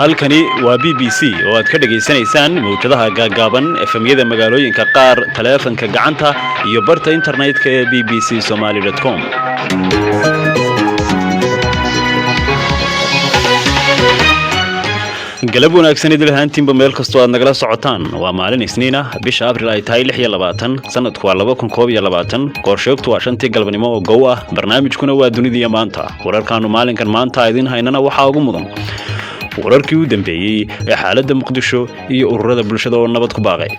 halkani waa BBC oo aad ka dhageysanaysaan mowjadaha gaagaaban FM-yada magaalooyinka qaar, taleefanka gacanta iyo barta internetka ee bbcsomali.com. galab wanaagsan idil ahaantiinba meel kastoo aad nagala socotaan. waa maalin Isniin ah, bisha Abriil ay tahay 26 sanadku waa 2021. qorsheegtu waa 5 galabnimo oo gow ah. barnaamijkuna waa dunida maanta. wararkaanu maalinkan maanta idin haynana waxaa ugu mudan wararkii u dambeeyay ee xaaladda Muqdisho iyo ururada bulshada oo nabad ku baaqay.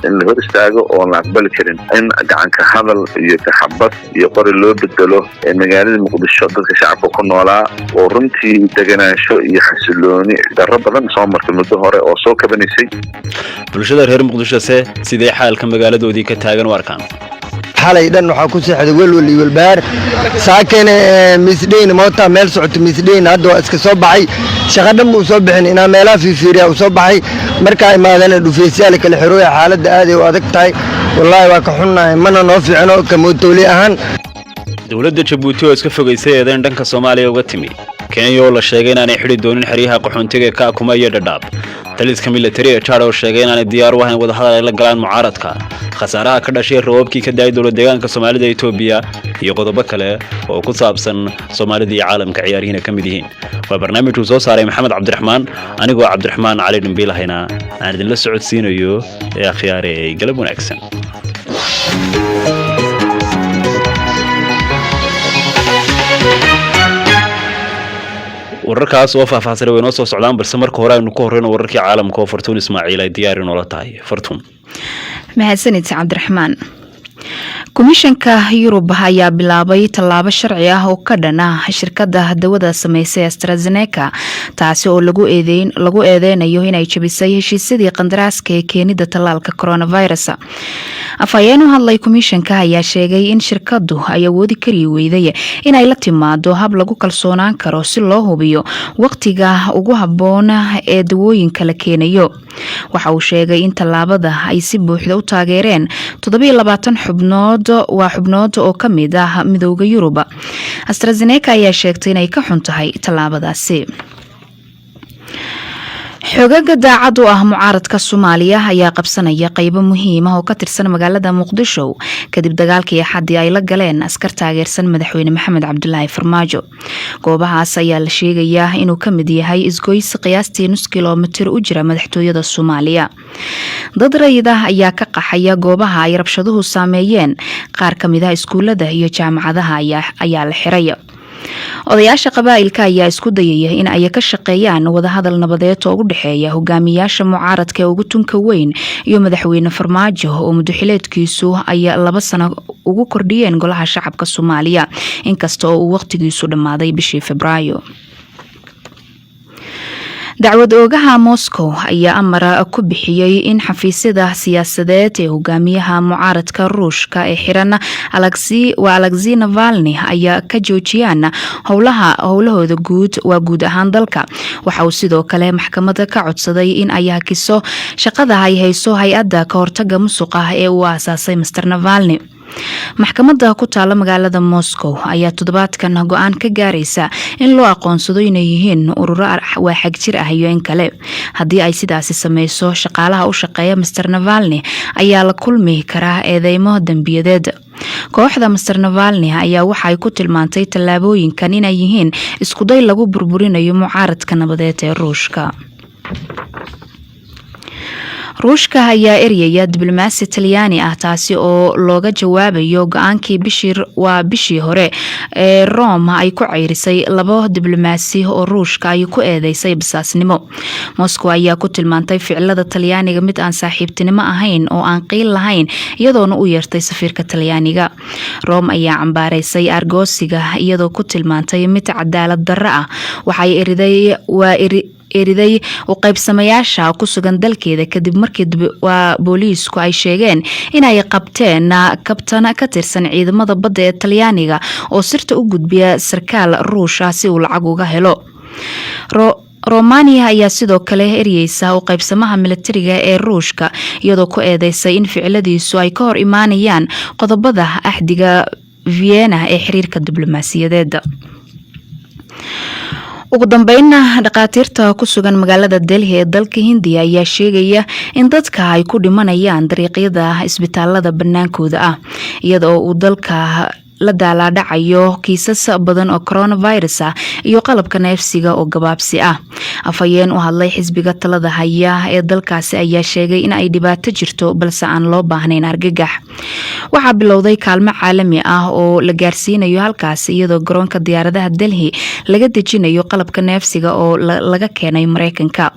in la hor istaago oo la aqbali karin in gacanka hadal iyo taxabad iyo qori loo bedelo ee magaalada Muqdisho dadka shacabka ku noolaa oo runtii deganaansho iyo xasilooni darro badan soo martay muddo hore oo soo kabanisay. bulshada reer Muqdisho sidee xaalka magaaladoodii ka taagan warkaan. xalay dhan waxa ku seexday walwal iyo walbaar saakeen misdeen moota meel socoto misdeen hadda iska soo baxay shaqo dhan uu soo bixin ina meelaha fiiriya uu soo baxay markaa imaadana dhufeysyaal kala xirooy xaaladda aad ay u adag tahay wallahi waa ka xunnahay mana noo fiicno kamootoli ahaan. dawladda Djibouti oo iska fogeysay eedayn dhanka Soomaaliya uga timi. Kenya oo la sheegay inaanay xidhi doonin xiriyaha qaxoontiga ka kuma iyo dhadhaab. taliska military ee Chad oo sheegay inaanay diyaar u ahayn wadahadal ay la galaan mucaaradka. khasaaraha ka dhashay roobkii ka daay dowlad deegaanka Soomaalida ee Itoobiya iyo qodobo kale oo ku saabsan Soomaalida iyo caalamka ciyaarihiina ka mid yihiin. waa barnaamij uu soo saaray Maxamed Cabdiraxmaan anigoo Cabdiraxmaan Cali Dhimbiilahayna aan idin la socodsiinayo ee akhyaare galab wanaagsan. wararkaas oo faahfaahsan way noo soo socdaan balse marka hore aynu ku horeyno wararkii caalamka oo Fartuun Ismaaciil ay diyaar inoo la tahay. Fartuun mahadsanid Cabdiraxmaan. komishanka Yurub ayaa bilaabay tallaabo sharci ah oo ka dhan ah shirkadda dawada sameysay AstraZeneca taasi oo lagu eedeynayo inay jabisay heshiisyadii qandaraaska ee keenida tallaalka coronavirus. afhayeen u hadlay komishanka ayaa sheegay in shirkaddu ay awoodi kari weyday inay la timaado hab lagu kalsoonaan karo si loo hubiyo waqtiga ugu habboon ee dawooyinka la keenayo. waxa uu sheegay in tallaabada ay si buuxda u taageereen 27 xubnood oo ka mid ah midowga Yurub. AstraZeneca ayaa sheegtay inay ka xun tahay tallaabadaasi. xogaga daacad u ah mucaaradka Soomaaliya ayaa qabsanaya qaybo muhiim ah oo ka tirsan magaalada Muqdisho kadib dagaalkii xadii ay la galeen askar taageersan madaxweyne Maxamed Cabdullaahi Farmaajo. goobahaas ayaa la sheegayaa inuu ka mid yahay isgoys qiyaastii nus kiiloomitir u jira madaxtooyada Soomaaliya. dad rayid ah ayaa ka qaxaya goobaha ay rabshaduhu saameeyeen. qaar ka mid ah iskuulada iyo jaamacadaha ayaa la xiray. odayaasha qabaa'ilka ayaa isku dayaya in ay ka shaqeeyaan wadahadal nabadeed oo u dhaxeeya hogaamiyaasha mucaaradka ee ugu tunka weyn iyo madaxweyne Farmaajo oo muddaxileedkiisu ay 2 sano ugu kordhiyeen golaha shacabka Soomaaliya inkasta oo uu waqtigiisu dhamaaday bishii Febraayo. dacwad oogaha Moscow ayaa amar ku bixiyay in xafiisyada siyaasadeed ee hogaamiyaha mucaaradka Ruushka ee xiran Alexei Navalny ayaa ka joojiyaan howlahooda guud ahaan dalka. waxa uu sidoo kale maxkamadda ka codsaday in ay hakiso shaqada ay hayso hay-adda ka hortaga musuqa ee uu aasaasay Mr. Navalny. maxkamadda ku taala magaalada Moscow ayaa toddobaadkan go'aan ka gaaraysa in loo aqoonsado inay yihiin ururo waaxag jir ah iyo in kale. haddii ay sidaasi sameyso shaqaalaha u shaqeeya Mr. Navalny ayaa la kulmi karaa eedeymo dambiyadeed. kooxda Mr. Navalny ayaa waxay ku tilmaantay tallaabooyinkan inay yihiin isku day lagu burburinayo mucaaradka nabadeed ee Ruushka. ruushka ayaa eriyaya diblomaasi Talyaani ah taasi oo looga jawaabayo go'aankii bishii hore ee Rome ay ku ceyrisay 2 diblomaasi oo ruushka ay ku eedeysay basaasnimo. Moscow ayaa ku tilmaantay ficilada Talyaaniga mid aan saaxiibtinimo ahayn oo aan qiil lahayn iyadoona u yeertay safiirka Talyaaniga. Rome ayaa cambaaraysay argoosiga iyadoo ku tilmaantay mid cadaalad darro ah. waxay eriday u qaybsamayaasha ku sugan dalkeeda kadib markii booliisku ay sheegeen inay qabteen kabtan ka tirsan ciidamada badda ee Talyaaniga oo sirta u gudbiya sarkaal Ruush ah si uu lacag uga helo. Romania ayaa sidoo kale eriyeysa u qaybsamaha militariga ee Ruushka iyadoo ku eedeysay in ficiladiisu ay ka hor imaanayaan qodobada axdiga Vienna ee xiriirka diblomaasiyadeed. ugu dambeynna dhaqaatiirta ku sugan magaalada Delhi ee dalka Hindiya ayaa sheegaya in dadka ay ku dhimanayaan dariiqyada isbitaalada banaankooda ah iyadoo uu dalka la daalaadhacayo kiisas badan oo coronavirus ah iyo qalabka neefsiga oo gabaabsi ah. Afhayeen u hadlay xisbiga talada haya ee dalkaasi ayaa sheegay in ay dhibaato jirto balse aan loo baahnayn argagax. Waxaa bilowday kaalmo caalami ah oo la gaarsiinayo halkaas iyadoo garoonka diyaaradaha Delhi laga dejinayo qalabka neefsiga oo laga keenay Mareykanka.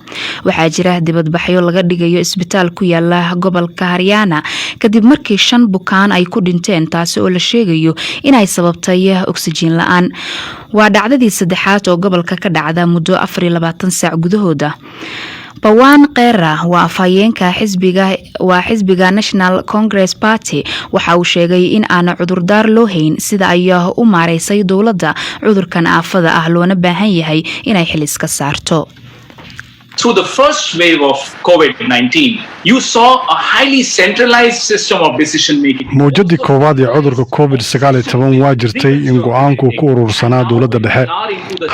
Waxaa jira dibadbaxyo laga dhigayo isbitaal ku yaala gobolka Haryana kadib markii 5 bukaan ay ku dhinteen taasi oo la sheegayo inay sababtay oksijiin la'aan. Waa dhacdadii saddexaad oo gobolka ka dhacda muddo 24 saac gudahooda. Pawan Khera waa afhayeenka xisbiga National Congress Party waxa uu sheegay in aan cudurdaar loo hayn sida ay u maareysay dowladda cudurkan aafada ah loona baahan yahay inay xil iska saarto. Through the first wave of COVID-19, you saw a highly centralized system of decision making. Mowjadii koowaad ee cudurka COVID-19 waa jirtay in go'aanku ku urursanaa dowladda dhexe.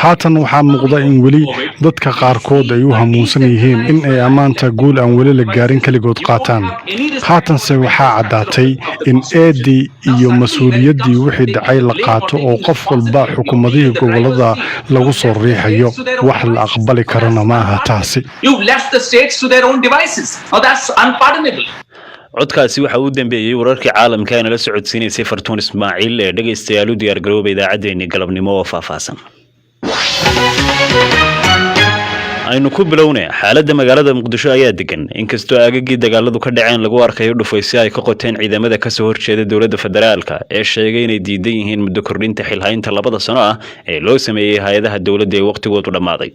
Haatan waxaa muuqda in weli dadka qaarkood ay u hamuunsan yihiin in ay amaanta guul aan weli la gaarin kaligood qaataan. Haatanse waxaa caddaatay in eedii iyo mas'uuliyaddii wixii dhacay la qaato oo qof walba xukuumadihii gobolada lagu soo riixayo wax la aqbali karana ma aha taas. You've left the states to their own devices. Now that's unpardonable. codkaasi waxa uu dambeeyay wararkii caalamka ee la socodsiinaysay Fartuun Ismaaciil ee dhageystayaal u diyaar garoobay idaacadeena galabnimo oo faahfaahsan. aynu ku bilownay xaaladda magaalada Muqdisho ayaa degan inkastoo aagagii dagaaladu ka dhaceen lagu arkayo dhufaysyo ay ka qoteen ciidamada ka soo horjeeda dowladda federaalka ee sheegay inay diidan yihiin muddo kordhinta xilhaynta 2 sano ah ee loo sameeyay hay'adaha dowladda ee waqtigoodu dhamaaday.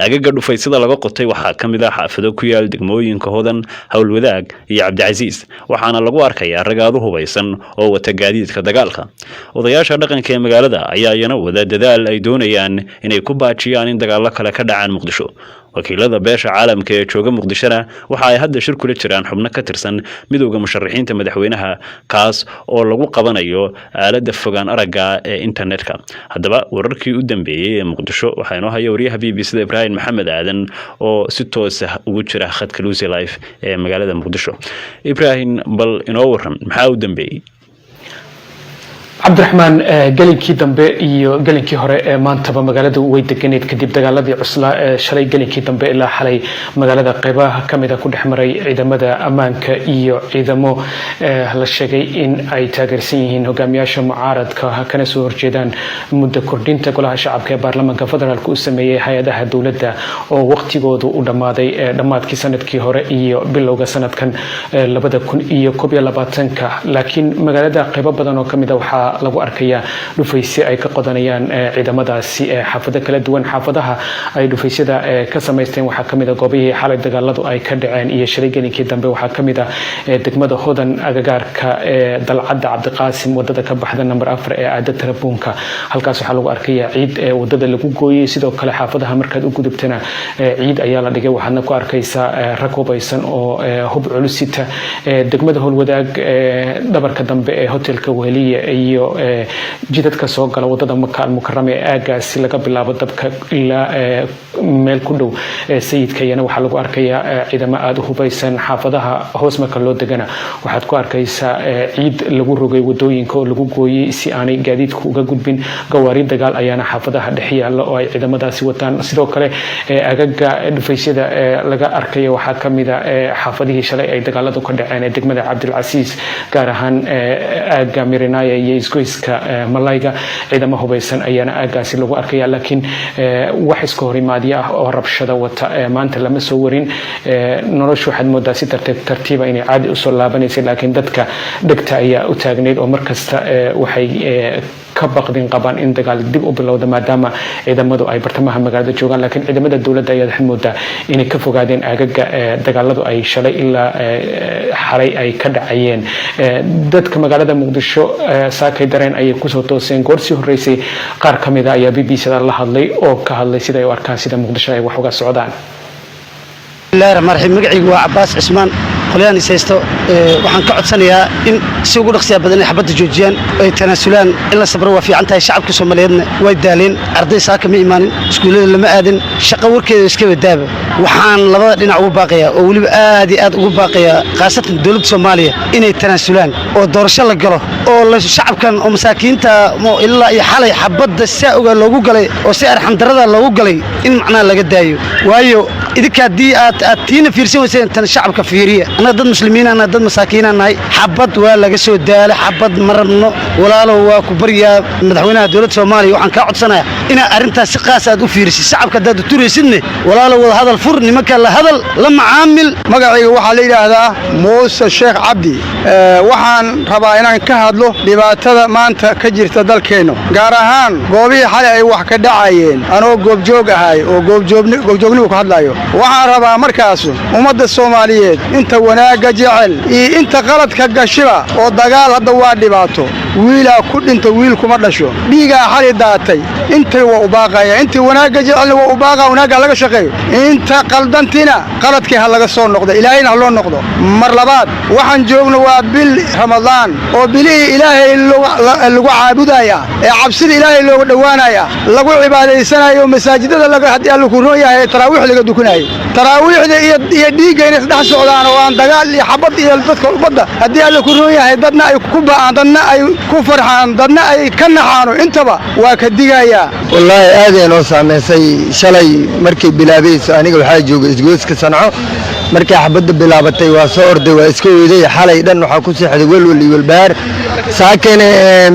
aagaga dhufaysyada laga qotay waxaa kamid ah xaafado ku yaal degmooyinka Hodan, Hawlwadaag iyo Cabdicasiis waxaana lagu arkayaa ragaadu hubaysan oo wata gaadiidka dagaalka. odayaasha dhaqanka ee magaalada ayaa iyana wada dadaal ay doonayaan inay ku baajiyaan in dagaalo kale ka dhacaan Muqdisho. wakiilada beesha caalamka ee jooga Muqdishona waxa ay hadda shir kula jiraan xubno ka tirsan midowga musharaxiinta madaxweynaha kaas oo lagu qabanayo aalada fogaan aragga ee internetka. haddaba wararkii u dambeeyay ee Muqdisho waxa inoo haya wariyaha BBC Ibrahim Maxamed Aadan oo si toos ah ugu jira khadka Lucy Live ee magaalada Muqdisho. Ibrahim bal inoo waran maxaa u dambeeyay? cabdiraxmaan galinkii dambe iyo galinkii hore ee maantaba magaalada way deganeed kadib dagaaladii cuslaa ee shalay galinkii dambe ilaa xalay magaalada qaybaha kamid ah ku dhexmaray ciidamada ammaanka iyo ciidamo la sheegay in ay taageersan yihiin hogaamiyaasha mucaaradka kana soo horjeedaan muddo kordhinta golaha shacabka ee baarlamaanka federaalka uu sameeyay hay'adaha dowladda oo waqtigoodu u dhamaaday dhamaadkii sanadkii hore iyo bilowga sanadkan 2021 laakiin magaalada qaybo badan oo kamid ah waxaa lagu arkayaa dhufaysyo ay ka qodanayaan ciidamadaasi xaafado kala duwan. xaafadaha ay dhufaysyada ka sameysteen waxaa kamid ah goobihii xalay dagaaladu ay ka dhaceen iyo shalay gelinkii dambe waxaa kamid ah degmada Hodan agagaarka dalcadda Cabdiqaasim wadada ka baxda number 4 ee aada Tarabuunka. halkaas waxaa lagu arkayaa ciid wadada lagu gooyay. sidoo kale xaafadaha markaad u gudubtana ciid ayaa la dhigay waxaadna ku arkaysaa rag hubaysan oo hub culusita. degmada Hawlwadaag dhabarka dambe ee hotelka Weheliye iyo jidadka soo gala wadada Maka al-Mukarrama ee aagaasi laga bilaabo dabka ilaa meel ku dhow sayidka yana waxaa lagu arkayaa ciidamo aad u hubaysan. xaafadaha hoos marka loo degana waxaad ku arkaysaa ciid lagu rogay wadooyinka oo lagu gooyay si aanay gaadiidku uga gudbin. gawaari dagaal ayaana xaafadaha dhex yaala oo ay ciidamadaasi wataan. sidoo kale agaga dhufaysyada laga arkaya waxaa kamid ah xaafadihii shalay ay dagaaladu ka dhaceen ee degmada Cabdilcasiis gaar ahaan aaga Mirinaya iyo isgoyska Malayga ciidamo hubaysan ayaana aagaasi lagu arkaya. laakiin wax iska hor imaadiya ah oo rabshada wata maanta lama soo warin. noloshu waxaad moodaa si tartiiba inay caadi u soo laabanaysa laakiin dadka dhegta ayaa u taagneyd oo markasta waxay ka baqdin qabaan in dagaal dib u bilowdo maadaama ciidamadu ay bartamaha magaalada joogaan. laakiin ciidamada dowladda ayaa moodaa inay ka fogaadeen aagaga dagaaladu ay shalay ilaa xalay ay ka dhacayeen. dadka magaalada Muqdisho saakay dareen ayay ku soo tooseen. goorsii horeysay qaar kamid ah ayaa BBC-da la hadlay oo ka hadlay sida ay u arkaan sida Muqdisho ay wax uga socdaan. bismillaahi rahmaani rahiim. magacaygu waa Cabbaas Cismaan qolyaan isaysto waxaan ka codsanayaa in si ugu dhaqsiya badan ay xabadda joojiyaan ay tanaasulaan in la sabro waa fiican tahay shacabka Soomaaliyeedna way daaleen arday saaka ma imaanin iskuulada lama aadin shaqo warkeeda iska wadaaba waxaan labada dhinac ugu baaqayaa oo waliba aad ugu baaqayaa qaasatan dawladda Soomaaliya inay tanaasulaan oo doorasho la galo oo la shacabkan oo masaakiinta ilaa iyo xalay xabadda saaga loogu galay oo si arxam darada loogu galay in macnaa laga daayo waayo idinka hadii aad tiina fiirsan weyseen tan shacabka fiiriya ana dad muslimiin ana dad masaakiin nahay xabad waa laga soo daalay xabad marabno walaalo waa ku bariyaa madaxweynaha dawladda Soomaaliya waxaan ka codsanayaa in arintaas si qaas aad u fiirisid shacabka dad u turaysidne walaalo wada hadal fur nimanka la hadal la macaamil magacayga waxa la yiraahdaa Muuse Sheekh Cabdi waxaan rabaa inaan ka hadlo dhibaatada maanta ka jirta dalkeena gaar ahaan goobihii xalay ay wax ka dhacayeen anoo goobjoog ahay oo goobjoognigu ka hadlayo waxaan rabaa markaas ummadda Soomaaliyeed inta wanaaga jecel iyo inta qaladka gashiba oo dagaal hadda waa dhibaato wiila ku dhinto wiil kuma dhasho dhiiga xalay daatay inta waa u baaqaya inta wanaaga jecel waa u baaqa wanaaga laga shaqeeyo inta qaldantina qaladkii ha laga soo noqdo ilaahayna loo noqdo mar labaad waxaan joogno waa bil Ramadaan oo bilii ilaahay lagu caabudaya ee cabsida ilaahay looga dhawaanaya lagu cibaadaysanayo masaajidada laga hadii alla ku rooyahay taraawix laga dukanayo taraawixda iyo dhiiga inay dhex socdaan oo aan dagaal iyo xabad iyo dadka ubada hadii alla ku rooyahay dadna ay ku baan dadna ay ku farxaan dadna ay ka naxaano intaba waa ka digaya wallahi aadeen oo saameysay shalay markii bilaabayso aniga waxa joogay isgoyska Sanco markii xabadda bilaabatay waa soo orday waa iska weeday xalay dhan waxa ku seexday walwal iyo walbaar saakane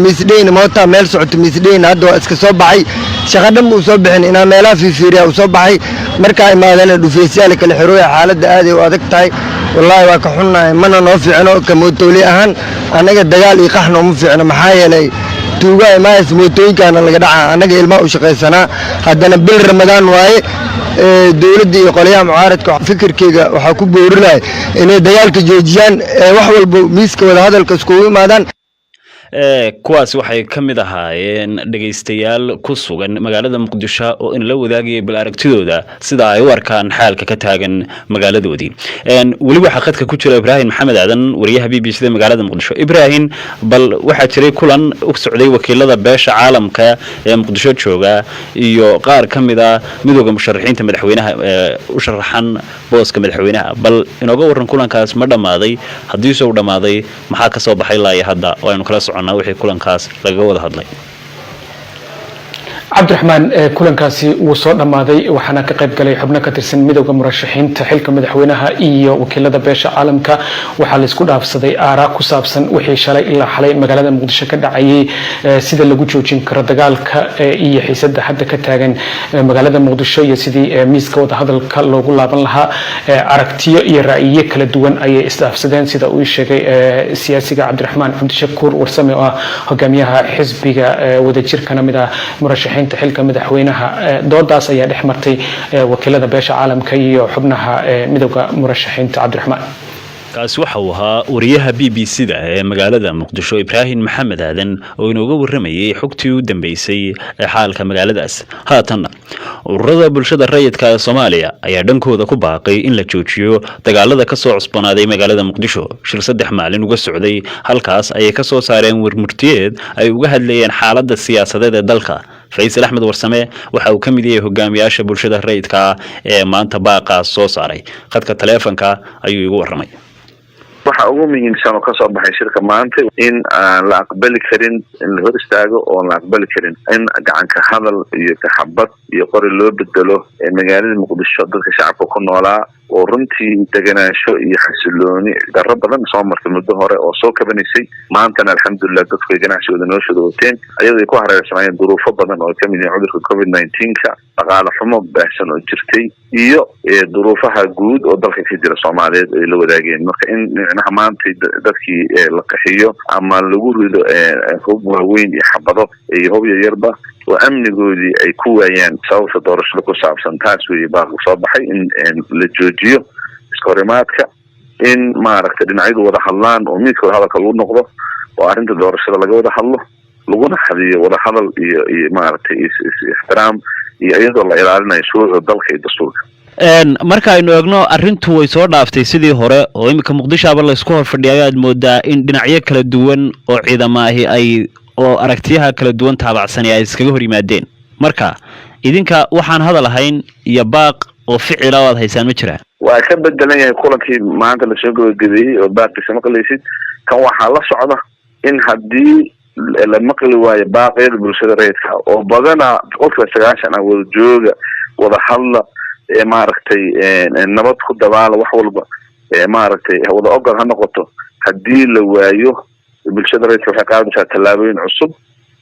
misdeen moota meel socoto misdeen hadda waa iska soo baxay shaqa dhan uu soo bixin ina meelaha fiiriya uu soo baxay marka imaadana dhufeysyaal kala xirooy xaaladda aad u adag tahay wallahi waa ka xunnahay mana noo fiicno ka mootoli ahaan anaga dagaal iyo qaxno ma fiicno maxaa yeelay tuuga imaas mootooyinkaana laga dhaca anaga ilmaha u shaqeysanaa haddana bil Ramadaan waaye dawladda iyo qoliyaha mucaaradka fikirkeyga waxa ku boorilahay inay dagaalka joojiyaan wax walba miiska wada hadalka isku imaadaan kuwaas waxay ka mid ahaayeen dhageystayaal ku sugan magaalada Muqdisho oo in la wadaagay bil aragtidooda sida ay u arkaan xaalka ka taagan magaaladoodii wali waxa khadka ku jira Ibrahim Maxamed Aadan wariyaha BBC da magaalada Muqdisho Ibrahim bal waxa jiray kulan u socday wakiilada beesha caalamka ee Muqdisho jooga iyo qaar kamid ah midowga musharaxiinta madaxweynaha u sharaxan booska madaxweynaha bal inooga waran kulankaas ma dhamaaday hadii soo dhamaaday maxaa ka soo baxay ilaa hadda oo aynu kala wixii kulankaas laga wada hadlay cabdiraxmaan kulankaasi wuu soo dhamaaday waxaana ka qayb galay xubno ka tirsan midowga murashaxiinta xilka madaxweynaha iyo wakiilada beesha caalamka waxaa la isku dhaafsaday aaraa ku saabsan wixii shalay ilaa xalay magaalada Muqdisho ka dhacayay sida lagu joojin karo dagaalka iyo xiisadda hadda ka taagan magaalada Muqdisho iyo sidii miiska wada hadalka loogu laaban lahaa aragtiyo iyo ra'yiyo kala duwan ayay isdhaafsadeen sida uu sheegay siyaasiga Cabdiraxmaan Cabdishakuur Warsame oo hogaamiyaha xisbiga wadajirka mid ah murashaxiinta xilka madaxweynaha doodaas ayaa dhex martay wakiilada beesha caalamka iyo xubnaha midowga murashaxiinta Cabdiraxmaan kaasi waxa uu ahaa wariyaha BBC da ee magaalada Muqdisho Ibrahim Maxamed Aadan oo inooga waramayay xogtii u dambeysay ee xaalka magaaladaas haatan ururada bulshada rayidka ee Soomaaliya ayaa dhankooda ku baaqay in la joojiyo dagaalada ka soo cusbanaaday magaalada Muqdisho shil 3 maalin uga socday halkaas ay ka soo saareen warmurtiyeed ay uga hadlayeen xaaladda siyaasadeed ee dalka Faisal Ahmed Warsame waxa uu kamid yahay hogaamiyaasha bulshada rayidka ee maanta baaqa soo saaray khadka taleefanka ayuu igu waramay waxa ugu muhiimsan oo ka soo baxay shirka maanta in aan la aqbali karin in la hor istaago oo la aqbali karin in gacanka hadal iyo ka xabad iyo qori loo bedelo magaalada Muqdisho dadka shacabka ku noolaa oo runtii deganaansho iyo xasilooni darro badan soo martay muddo hore oo soo kabanaysay maantana alxamdulillah dadku ay ganacsigooda noo soo wateen ayadoo ay ku hareeraysanayeen duruufo badan oo kamid ah cudurka COVID-19 dhaqaale xumo baahsan oo jirtay iyo duruufaha guud oo dalka ka jira Soomaaliyeed ay la wadaageen marka in macnaha maanta dadkii la qaxiyo ama lagu rido hub waaweyn iyo xabado iyo hub yarba oo amnigoodii ay ku waayaan sababta doorashada ku saabsan taas weeye baa soo baxay in la joojiyo iskorimaadka in maaragtay dhinacyadu wada hadlaan oo midkood hadalka lagu noqdo oo arrinta doorashada laga wada hadlo laguna xadiyo wada hadal iyo maaragtay ixtiraam iyo iyadoo la ilaalinayo shuruucda dalka iyo dastuurka marka aynu eegno arrintu way soo dhaaftay sidii hore oo imika muqdishoaba la isku horfadhiyayo aad moodaa in dhinacyo kala duwan oo ciidamaahi ay oo aragtiyaha kala duwan taabacsanay ay iskaga hor yimaadeen marka idinka waxaan hadal ahayn iyo baaq oo ficila oo aad haysaan ma jiraan waa ka bedelan yahay kulankii maanta la soo gabagabeeyey oo baaqiisa maqlaysid kan waxaa la socda in haddii la maqli waayo baaqyada bulshada rayidka oo badana qofka 90 wada jooga wada hadla maaragtay nabad ku dabaala wax walba maaragtay wada ogol ha noqoto haddii la waayo bulshada rayidka waxay qaadaysaa tallaabooyin cusub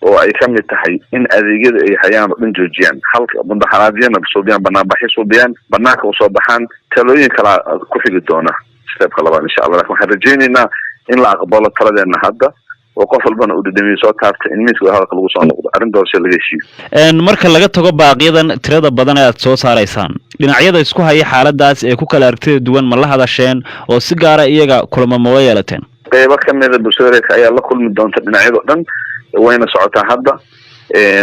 oo ay ka mid tahay in adeegyada ay hayaan oo dhan joojiyaan halka mudaharaadiyana suubiyaan banaanbaxyo suubiyaan banaanka usoo baxaan talooyin kala ku xigi doona stepka labaad insha Allah laakiin waxaan rajaynaynaa in la aqbalo taladeena hadda oo qof walbana uu dhadhamiyo soo taabta in miiska hadalka lagu soo noqdo arrin doorasho laga heshiiyo marka laga tago baaqyadan tirada badan ee aad soo saaraysaan dhinacyada isku haya xaaladaas ee ku kala aragtida duwan ma la hadasheen oo si gaar ah iyaga kulamo ma yeelateen qaybo ka mid ah bulshada rayidka ayaa la kulmi doonta dhinacyada dhan wayna socotaa hadda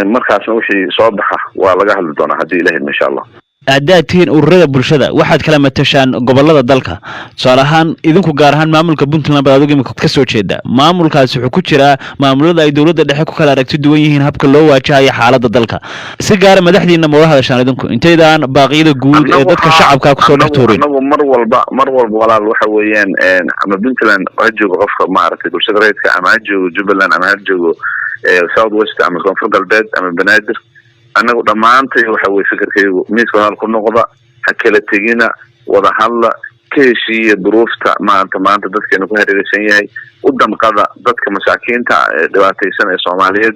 markaasna wixii soo baxa waa laga hadli doonaa haddii ilaahay insha Allah haddaad tihiin ururada bulshada waxaad kala matashaan gobolada dalka tusaale ahaan idinku gaar ahaan maamulka Puntland baad imika ka soo jeeda maamulkaasi wuxuu ku jiraa maamulada ay dowladda dhexe ku kala aragti duwan yihiin habka loo waajahayo xaaladda dalka si gaar ah madaxdiina ma wada hadashaan idinku inteydaan baaqyada guud ee dadka shacabka ku soo dhex tuurin anagu mar walba walaal waxa weeyaan ama Puntland waxa jooga qofka maaragtay bulshada rayidka ama jooga Jubbaland ama jooga South West ama Koonfur Galbeed ama Banaadir anagu dhamaantay waxa way fikirkaygu miiska hal ku noqda ha kala tegina wada hadla keeshiya duruufta maanta dadkeena ku hareeraysan yahay u damqada dadka masaakiinta dhibaataysan ee Soomaaliyeed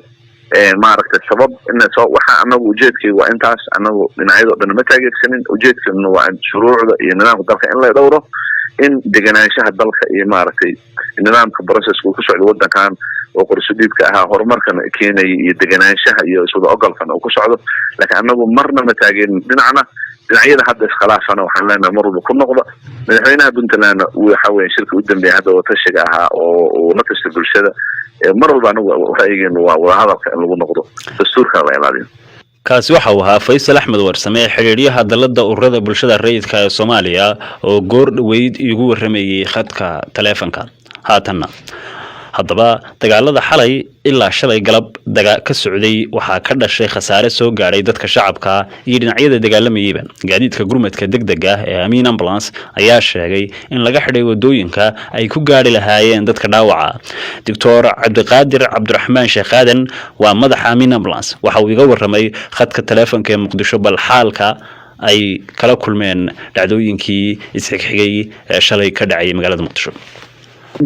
maaragtay sabab in waxa anagu ujeedkaygu waa intaas anagu dhinacyada dhan ma taageersanin ujeedkaygu waa in shuruucda iyo nidaamka dalka in la dhowro in deganaanshaha dalka iyo maaragtay nidaamka processka ku socdo wadankan oo qorsheedka ahaa horumarkan keenay iyo deganaanshaha iyo iswada ogolkan oo ku socdo laakiin anagu marna ma taageerin dhinacyada hadda iskhilaafana waxaan leenahay mar walba ku noqda madaxweynaha Puntland waxa weeye shirka u dambeeyay hadda oo tashiga ahaa oo la tashay bulshada mar walba anagu ra'yigeenu waa wada hadalka in lagu noqdo dastuurka la ilaaliyo kaasi waxa uu ahaa Faysal Axmed Warsame xiriiriyaha dalada ururada bulshada rayidka ee Soomaaliya oo goor dhaweyd igu waramayay khadka taleefanka haatanna haddaba dagaalada xalay ilaa shalay galab ka socday waxaa ka dhashay khasaare soo gaaray dadka shacabka iyo dhinacyada dagaalamayayba gaadiidka gurmadka degdega ah ee Amiin Ambulance ayaa sheegay in laga xidhay wadooyinka ay ku gaari lahaayeen dadka dhaawaca Dr. Cabdiqaadir Cabdiraxmaan Sheekh Aadan waa madaxa Amiin Ambulance waxa uu iga waramay khadka taleefanka ee Muqdisho bal xaalka ay kala kulmeen dhacdooyinkii isxigxigay ee shalay ka dhacay magaalada Muqdisho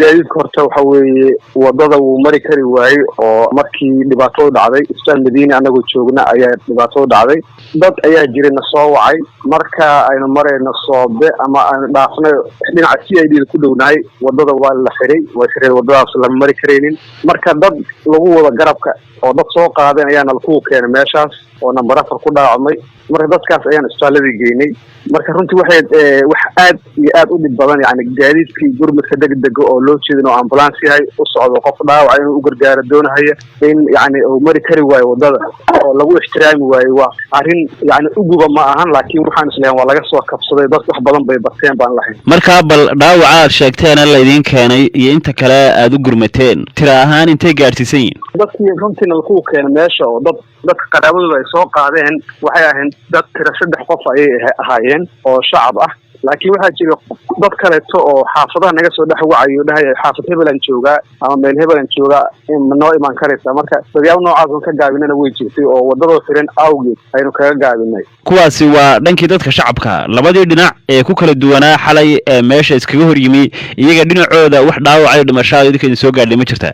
gaadiidka horta waxa weeye wadada uu mari kari waayey oo markii dhibaato dhacday istaan Madiina anagoo joogna ayaa dhibaato dhacday dad ayaa jiray na soo wacay marka aynu marayna soobe ama aan dhaafnay dhinaca CID ku dhownahay wadada waa la xiray wadadaas la mari kareenin marka dad lagu wada garabka oo dad soo qaadeen ayaana ku keenay meeshaas oo number 4 ku dhaacmay marka dadkaas ayaan isbitaalada geynay marka runtii waxay wax aad iyo aad u dhib badan yani gaadiidkii gurmadka degdega oo loo jeedin oo ambulance yahay u socdo qof dhaawac inuu u gargaaro doonaya in yani uu mari kari waayo wadada oo lagu ixtiraami waayo waa arrin yani uguba ma ahan laakiin waxaan isleeyahay waa laga soo kabsaday dad wax badan bay bateen baan lahayn marka bal dhaawaca aad sheegteen la idin keenay iyo inta kale aad u gurmateen tira ahaan intee gaarsiisan yihiin dadkii runtii lagu keenay meesha oo dadka qaraabadooda ay soo qaadeen waxay ahayn dad tira 3 qof ay ahaayeen oo shacab ah laakiin waxa jira dad kale oo xaafadaha naga soo dhex wacayo dhahay xaafad Hebelan jooga ama meel Hebelan jooga in noo iman karaysa marka dadyaal noocaas oo ka gaabinana way jirtay oo wadada xiran awgeed aynu kaga gaabinay kuwaasi waa dhankii dadka shacabka labadii dhinac ee ku kala duwanaa xalay ee meesha iskaga hor yimi iyaga dhinacooda wax dhaawacay dhimashada idinka soo gaadhay ma jirtaa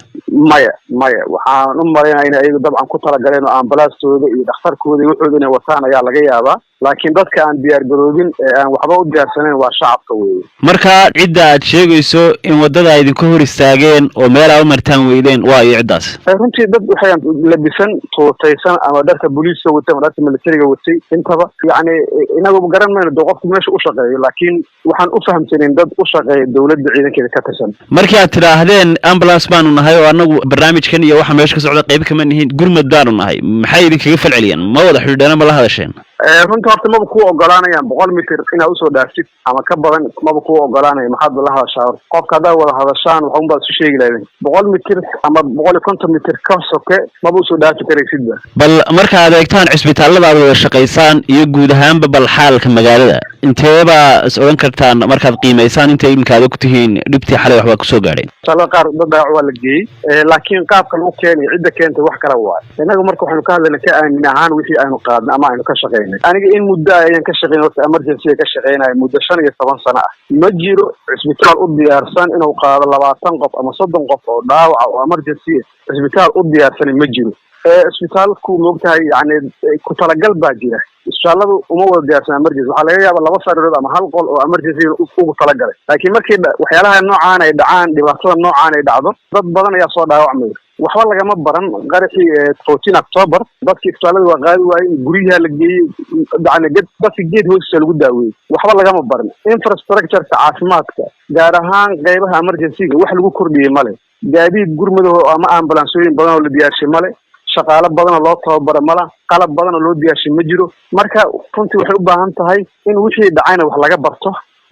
maya waxaan u maleeyahay in ay dabcan ku tala galeen oo ambulance-tooda iyo dhakhtarkooda iyo wuxuu inay wataan ayaa laga yaabaa laakiin dadka aan diyaar garoobin aan waxba u diyaarsanayn waa shacabka weeye marka cidda aad sheegayso in wadada idinku hor istaageen oo meel ay u martaan weydeen waa iyo ciddaas runtii dad waxay labisan tootaysan ama dharka booliiska watay ama dharka militariga watay intaba yani inagu garan mayno dad qofku meesha u shaqeeyo laakiin waxaan u fahamsanayn dad u shaqeeya dawladda ciidankeeda ka tirsan markii aad tidhaahdeen ambulance baanu nahay oo anagu barnaamijkan iyo waxa meesha ka socda qayb kama nihiin gurmad baanu nahay maxay idinkaga falceliyeen ma wada xidhiidhana ma la hadasheen runtii horta maba kuu ogolaanayaan 100 mitir inaad usoo dhaaftid ama ka badan maba kuu ogolaanaya maxaad la hadashaa qofka haddaa wada hadashaan waxunbaad isu sheegi lahaydeen 100 mitir ama 150 mitir ka soke maba usoo dhaafi karaysidba bal markaad eegtaan cisbitaalada aad wada shaqaysaan iyo guud ahaanba bal xaalka magaalada inteeba is oran kartaan markaad qiimeysaan intay imkaada ku tihiin dhibtii xalay waxba kusoo gaadheen sala qaar dad waa la geeyay laakiin qaabka lagu keenay cidda keentay wax kala waay inaga marka waxaanu ka hadlaynaa ka aamin ahaan wixii aynu qaadnay ama aynu ka shaqeynay aniga in muddo ayaan ka shaqeynay waqti emergency ka shaqeynay muddo 15 sano ah ma jiro cisbitaal u diyaarsan inuu qaado 20 qof ama 30 qof oo dhaawac oo emergency cisbitaal u diyaarsan ma jiro cisbitaalku moogtahay yani ku talagal baa jira isbitaaladu uma wada diyaarsan emergency waxaa laga yaabaa 2 sariirood ama 1 qol oo emergency ugu talagalay laakiin markii waxyaalaha noocaan ay dhacaan dhibaatada noocaan ay dhacdo dad badan ayaa soo dhaawacmay waxba lagama baran qarixii 14 October dadkii isbitaalada waa qaadi waayeen guryaha la geeyay yani dadkii geed hoostiisa lagu daaweeyay waxba lagama baran infrastructure caafimaadka gaar ahaan qaybaha emergency wax lagu kordhiyay male gaadiid gurmado ama ambulaansooyin badan oo la diyaarshay male shaqaale badan oo loo tababaro mala qalab badan oo loo diyaarshay ma jiro marka runtii waxay u baahan tahay in wixii dhacayna wax laga barto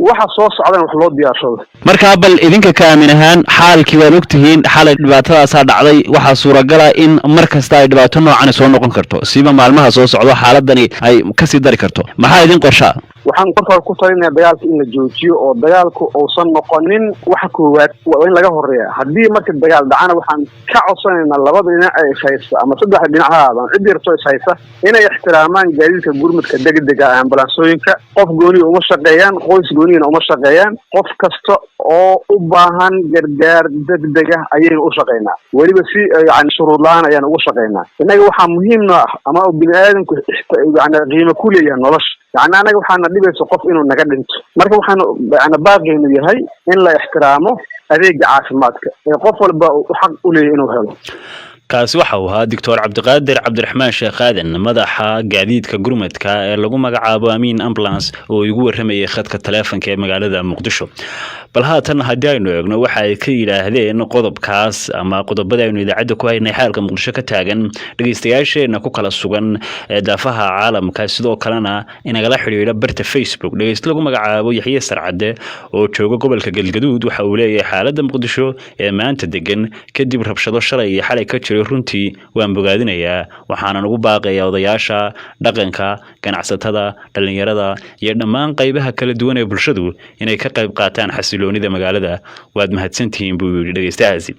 waxa soo socdana wax loo diyaarsado marka bal idinka ka aamin ahaan xaalkii waad ogtihiin xalay dhibaatadaas dhacday waxa suuragal ah in markasta ay dhibaato noocan soo noqon karto siba maalmaha soo socdo xaaladani ay ka sii dari karto maxaa idin qorshaa waxaan qortaa ku talinayaa dagaalka in la joojiyo oo dagaalku uusan noqonin wax koowaad waa in laga horeeyaa haddii marka dagaal dhacana waxaan ka codsanaynaa labada dhinac ee haysta ama saddex dhinac ha ahaadaan cidii rabto is haysta inay ixtiraamaan gaadiidka gurmadka degdega ambulaansooyinka qof gooni uma shaqeeyaan qoys goonina uma shaqeeyaan qof kasta oo u baahan gargaar degdega ayaynu u shaqeynaa weliba si yani shuruud la-aan ayaan ugu shaqeynaa innaga waxaa muhiim ah ama bini'aadamku yani qiimo ku leeyahay nolosha يعني أنا وحنا نبي سقف إنه نقدنت مركب وحنا أنا باقي إنه يهي إن لا احترامه أريج عاصماتك قفل بحق أولي إنه هذا kaasi waxa uu ahaa Dr. Cabdiqaadir Cabdiraxmaan Sheekh Aadan madaxa gaadiidka gurmadka ee lagu magacaabo Amiin Ambulance oo igu warramayay khadka taleefanka ee magaalada Muqdisho bal haatan haddii aynu eegno waxa ay ka yiraahdeen qodobkaas ama qodobada aynu idaacada ku haynay xaalka Muqdisho ka taagan dhageystayaasheena ku kala sugan ee daafaha caalamka sidoo kalena inagala xiriira barta Facebook dhageyst lagu magacaabo Yaxye Sarcade oo jooga gobolka Galgaduud waxa uu leeyahay xaaladda Muqdisho ee maanta degan kadib rabshado shalay iyo xalay ka runtii waan bogaadinayaa waxaan ugu baaqayaa odayaasha dhaqanka ganacsatada dhalinyarada iyo dhammaan qaybaha kala duwan ee bulshadu inay ka qayb qaataan xasiloonida magaalada waad mahadsantihiin buu yiri dhageystahaasi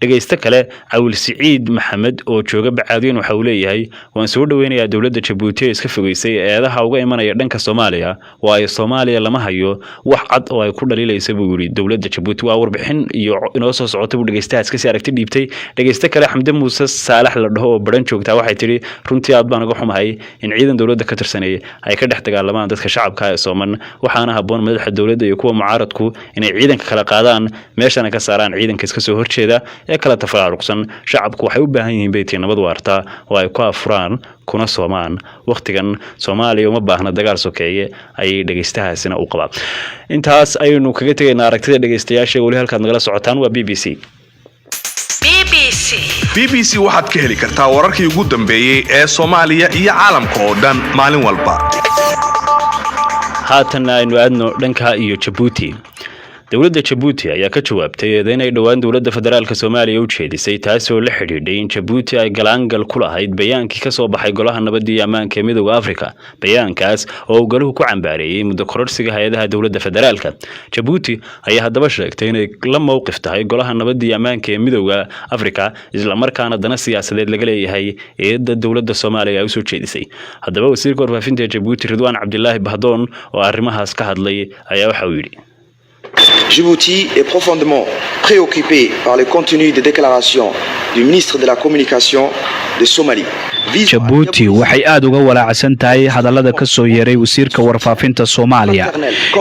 dhageysta kale Awil Siciid Maxamed oo jooga Bacaadin waxa uu leeyahay waan soo dhaweynayaa dawladda Djibouti ee iska fogeysay eedaha uga imanaya dhanka Soomaaliya waa ay Soomaaliya lama hayo wax cad oo ay ku dhaliilayso buu yiri dawladda Djibouti waa warbixin iyo inoo soo socota buu dhageystahaas ka sii aragti dhiibtay dhageysta kale Xamdi Muuse Saalax la dhaho oo baran joogta waxay tiri runtii aad baan uga xumahay in ciidan dawladda ka tirsanay ay ka dhex dagaalamaan dadka shacabka ee Soomaan waxaana haboon madaxda dawladda iyo kuwa mucaaradku inay ciidanka kala qaadaan meeshana ka saaraan ciidanka iska soo horjeeda ee kala tafaaruqsan shacabku waxay u baahan yihiin beetii nabad waarta oo ay ku afuraan kuna Soomaan waqtigan Soomaaliya uma baahna dagaal sokeeye ay dhageystahaasina u qabaa intaas aynu kaga tagaynaa aragtida dhageystayaasha wali halkaad nagala socotaan waa BBC BBC waxaad ka heli kartaa wararkii ugu dambeeyay ee Soomaaliya iyo caalamka oo dhan maalin walba haatan aynu aadno dhanka iyo Djibouti dawladda Djibouti ayaa ka jawaabtay inay dhawaan dawladda federaalka Soomaaliya u jeedisay taasoo la xiriirdhay in Djibouti ay galaangal ku lahayd bayaankii ka soo baxay golaha nabadda iyo ammaanka ee Midowga Afrika bayaankaas oo uu galuhu ku cambaareeyay muddo kororsiga hay'adaha dawladda federaalka Djibouti ayaa haddaba sheegtay inay la mowqif tahay golaha nabadda iyo ammaanka ee Midowga Afrika isla markaana dana siyaasadeed laga leeyahay ee dawladda Soomaaliya ay soo jeedisay haddaba wasiirka warfaafinta Djibouti Ridwaan Cabdillaahi Bahdoon oo arrimahaas ka hadlay ayaa waxa uu yiri Djibouti est profondément préoccupé par le contenu des déclarations du ministre de la Communication de Somalie. Djibouti waxay aad uga walaacsan tahay hadallada ka soo yeeray wasiirka warfaafinta Soomaaliya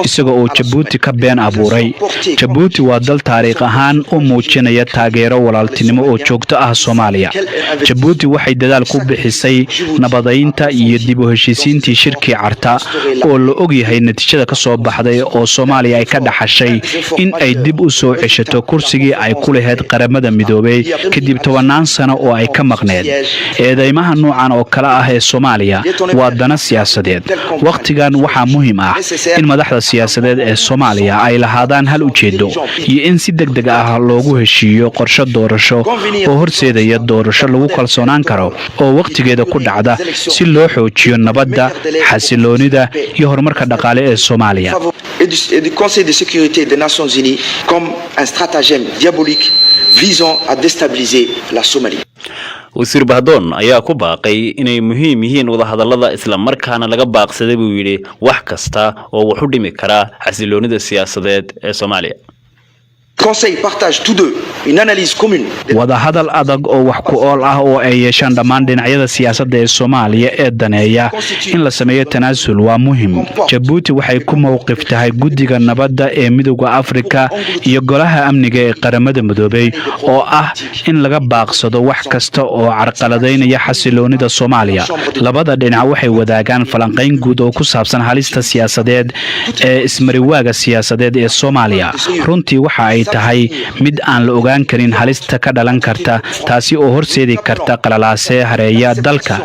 isagoo oo Djibouti ka been abuuray Djibouti waa dal taariikh ahaan u muujinaya taageero walaaltinimo oo joogto ah Soomaaliya Djibouti waxay dadaal ku bixisay nabadeynta iyo dib u heshiisiintii shirkii Carta oo la og yahay natiijada ka soo baxday oo Soomaaliya ay ka dhaxashay in ay dib u soo ceshato kursigii ay ku lahayd qaramada midoobay kadib 10 sano oo ay ka maqneed. Eedeymaha noocan oo kala ah ee Soomaaliya waa dana siyaasadeed. Waqtigan waxaa muhiim ah in madaxda siyaasadeed ee Soomaaliya ay lahaadaan hal ujeedo iyo in si degdeg ah loogu heshiiyo qorshe doorasho oo horseedaya doorasho lagu kalsoonaan karo oo waqtigeeda ku dhacda si loo xoojiyo nabadda, xasiloonida iyo horumarka dhaqaale ee Soomaaliya. Et du Conseil de sécurité des Nations Unies comme un stratagème diabolique visant à déstabiliser la Somalie. wasiir Bahdoon ayaa ku baaqay inay muhiim yihiin wada hadallada isla markaana laga baaqsaday buu yiri wax kasta oo wax u dhimi kara xasiloonida siyaasadeed ee Soomaaliya. Conseil partage tous deux une analyse commune. wada hadal adag oo wax ku ool ah oo ay yeeshaan dhammaan dhinacyada siyaasadda ee Soomaaliya ee daneeya in la sameeyo tanaasul waa muhiim. Djibouti waxay ku mowqif tahay guddiga nabadda ee Midowga Afrika iyo golaha amniga ee qaramada midoobay oo ah in laga baaqsado wax kasta oo carqaladeynaya xasiloonida Soomaaliya. Labada dhinac waxay wadaagaan falanqayn guud oo ku saabsan halista siyaasadeed ee ismariwaaga siyaasadeed ee Soomaaliya. Runtii waxa ay tahay mid aan la ogaan karin halista ka dhalan karta taasi oo horseedi karta qalalaase hareeya dalka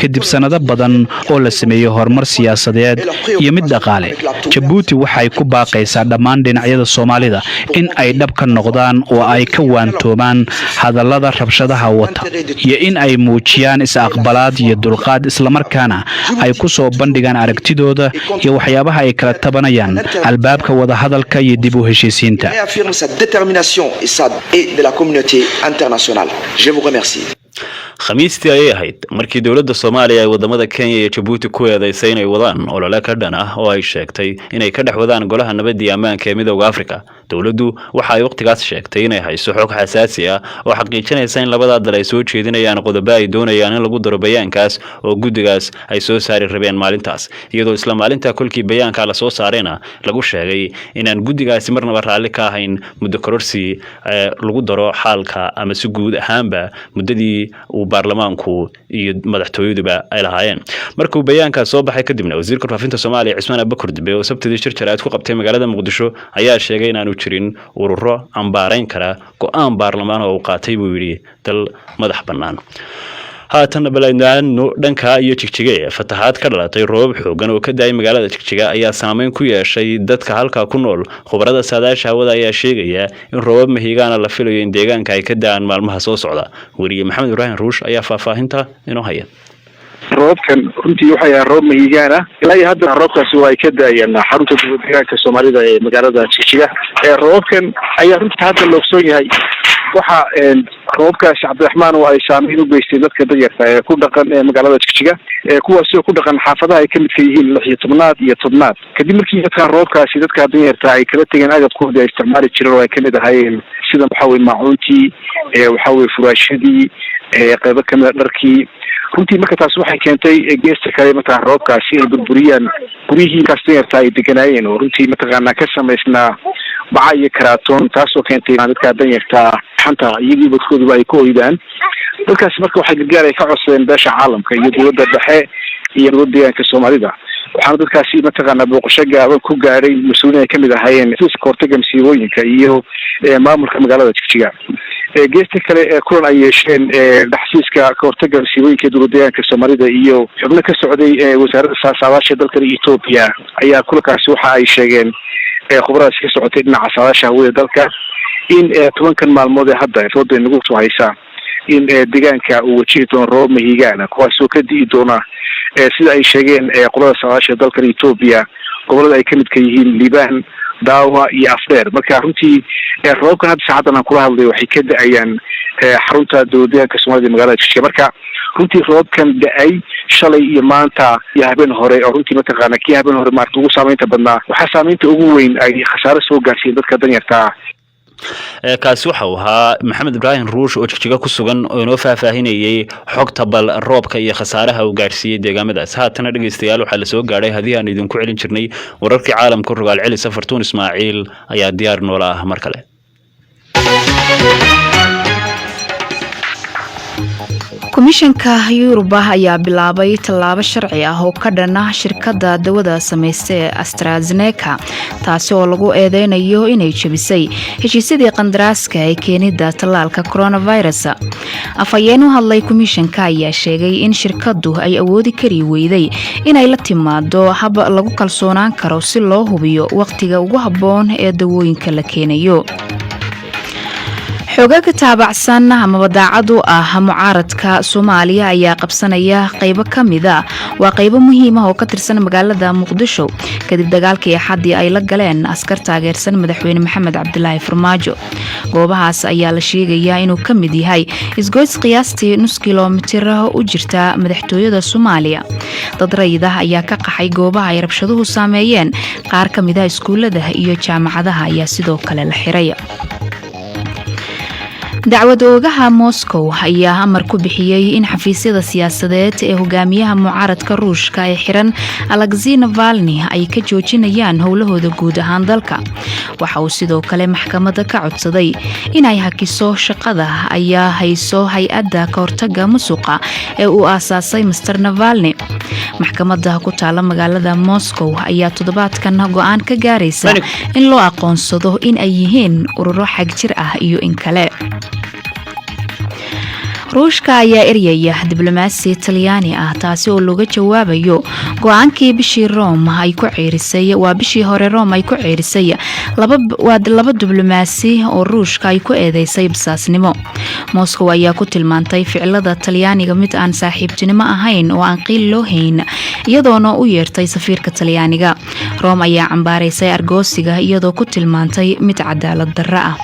kadib sanado badan oo la sameeyo horumar siyaasadeed iyo mid dhaqaale. Djibouti waxay ku baaqaysaa dhammaan dhinacyada Soomaalida in ay dhab ka noqdaan oo ay ka waantoomaan hadallada rabshadaha wata iyo in ay muujiyaan is-aqbalaad iyo dulqaad isla markaana ay ku soo bandhigaan aragtidooda iyo waxyaabaha ay kala tabanayaan albaabka wada hadalka iyo dib u heshiisiinta. Détermination et de la communauté internationale. Je vous remercie. khamiistii ayay ahayd markii dowladda Soomaaliya ay wadamada Kenya iyo Djibouti ku eedeysay inay wadaan olole ka dhan ah oo ay sheegtay inay ka dhex wadaan golaha nabadda iyo ammaanka ee Midowga Afrika. Dowladdu waxa ay waqtigaas sheegtay inay hayso xog xasaasi ah oo xaqiijinaysa in labada dal ay soo jeedinayaan qodobo ay doonayaan in lagu daro bayaankaas oo guddigaas ay soo saari rabeen maalintaas, iyadoo isla maalinta kulkii bayaanka la soo saarayna lagu sheegay inaan guddigaasi marnaba raalli ka ahayn muddo kororsi lagu daro xaalka ama si guud ahaanba muddadii uu baarlamaanku iyo madaxtooyaduba ay lahaayeen. Markuu bayaanka soo baxay kadibna wasiirka warfaafinta Soomaaliya Cismaan Abubakar Dube oo sabtidii shirjaraad ku qabtay magaalada Muqdisho ayaa sheegay inaanu jirin ururo ambaarayn kara go'aan baarlamaan oo uu qaatay buu yiri dal madax bannaan. haatan balaadnaano dhanka iyo Jigjiga fatahaad ka dhalatay roob xoogan oo ka daay magaalada Jigjiga ayaa saameyn ku yeeshay dadka halka ku nool. Khubarada saadaasha hawada ayaa sheegaya in roobab mahigaana la filayo in deegaanka ay ka daan maalmaha soo socda. Wariye Maxamed Ibrahim Ruush ayaa faahfaahinta inoo haya. roobkan runtii waxay ahaa roob mahigaan ah ilaa hadda roobkaasi waa ay ka daayeen xarunta deegaanka Soomaalida ee magaalada Jigjiga. Roobkan ayaa runtii hadda loo ogsoon yahay waxa roobkaasi Cabdiraxmaan oo ay saameyn u geystay dadka danyarta ee ku dhaqan magaalada Jigjiga kuwaas oo ku dhaqan xaafadaha ay ka mid yihiin 16 iyo 7 kadib markii roobkaasi dadka danyarta ay kala tageen agabkooda ay isticmaali jireen oo ay ka mid ahaayeen sida waxa weeye maacuuntii waxa weeye furaashadii qaybo ka mid ah dharkii. runtii marka taas waxay keentay geesta kale marka roobkaasi ay burburiyaan gurihii danyarta ay deganaayeen oo runtii mataqaanaa ka samaysnaa baca iyo karatoon taasoo keentay dadka danyarta xanta iyagii badkooduba ay ku oydaan. dadkaasi marka waxay gargaar ay ka codsadeen beesha caalamka iyo dowladda dhexe iyo dowladda deegaanka Soomaalida. waxaana dadkaasi mataqaanaa booqasho gaaban ku gaaray mas'uuliyiin ay ka mid ahaayeen xafiiska hortagga masiibooyinka iyo maamulka magaalada Jigjiga. geesta kale kulan ay yeesheen xafiiska hortagga masiibooyinka dowladda deegaanka Soomaalida iyo xubno ka socday wasaaradda saadaasha dalka Itoobiya ayaa kulankaasi waxa ay sheegeen khubaradaasi ka socotay dhinaca saadaasha hawada dalka in 10 maalmood hadda fooda nagu soo haysa in deegaanka uu wajihi doono roob mahigaan kuwaas oo ka di'i doona sida ay sheegeen qolada saadaasha dalka Itoobiya gobolada ay ka mid ka yihiin Liibaan, Daawa iyo Afdheer. marka runtii roobkan hadda saacaddan aan kula hadlay waxay ka da'ayaan xarunta dowladda deegaanka Soomaalida magaalada Jigjiga. marka runtii roobkan da'ay shalay iyo maanta iyo habeen hore oo runtii mataqaana kii habeen hore maarta ugu saameynta badnaa waxaa saameynta ugu weyn ay khasaare soo gaarsiin dadka danyarta kaasi waxa uu ahaa Maxamed Ibrahim Ruush oo Jigjiga ku sugan oo inoo faahfaahinayay xogta bal roobka iyo khasaaraha uu gaarsiiyay deegaamadaas. haatana dhageystayaal waxaa la soo gaaray hadii aan idinku celin jirnay wararkii caalamka rogaal celi Safartuun Ismaaciil ayaa diyaar noola ah mar kale. komishanka Yurub ayaa bilaabay tallaabo sharci ah oo ka dhan ah shirkadda dawada sameysay ee AstraZeneca taasi oo lagu eedeynayo inay jabisay heshiisyadii qandaraaska ee keenida tallaalka coronavirus. Afhayeen u hadlay komishanka ayaa sheegay in shirkaddu ay awoodi kari weyday inay la timaado hab lagu kalsoonaan karo si loo hubiyo waqtiga ugu habboon ee dawooyinka la keenayo. xoogagga taabacsan ama daacad u ah mucaaradka Soomaaliya ayaa qabsanaya qaybo kamida waa qaybo muhiim ah oo ka tirsan magaalada Muqdisho kadib dagaalkii Axadii ay la galeen askar taageersan madaxweyne Maxamed Cabdilaahi Farmaajo. goobahaas ayaa la sheegayaa inuu ka mid yahay isgoys qiyaastii nus kiiloomitir u jirta madaxtooyada Soomaaliya. dad rayid ah ayaa ka qaxay goobaha ay rabshaduhu saameeyeen. qaar kamida iskuulada iyo jaamacadaha ayaa sidoo kale la xiray. dacwad oogaha Moscow ayaa amar ku bixiyay in xafiisyada siyaasadeed ee hogaamiyaha mucaaradka Ruushka ee xiran Alexei Navalny ay ka joojinayaan howlahooda guud ahaan dalka. waxa uu sidoo kale maxkamadda ka codsaday inay hakiso shaqada ayaa hayso hay-adda ka hortagga musuqa ee uu aasaasay Mr. Navalny. maxkamadda ku taala magaalada Moscow ayaa toddobaadkan go'aan ka gaaraysa in loo aqoonsado in ay yihiin ururo xagjir ah iyo in kale. Ruushka ayaa eryaya diblomaasi Talyaani ah taasi oo looga jawaabayo go'aankii bishii Rome ay ku ceerisay bishii hore Rome ay ku ceerisay laba diblomaasi oo Ruushka ay ku eedeysay basaasnimo. Moscow ayaa ku tilmaantay ficilada Talyaaniga mid aan saaxiibtinimo ahayn oo aan qiil loo hayn iyadoona u yeertay safiirka Talyaaniga. Rome ayaa cambaaraysay argoosiga iyadoo ku tilmaantay mid cadaalad darro ah.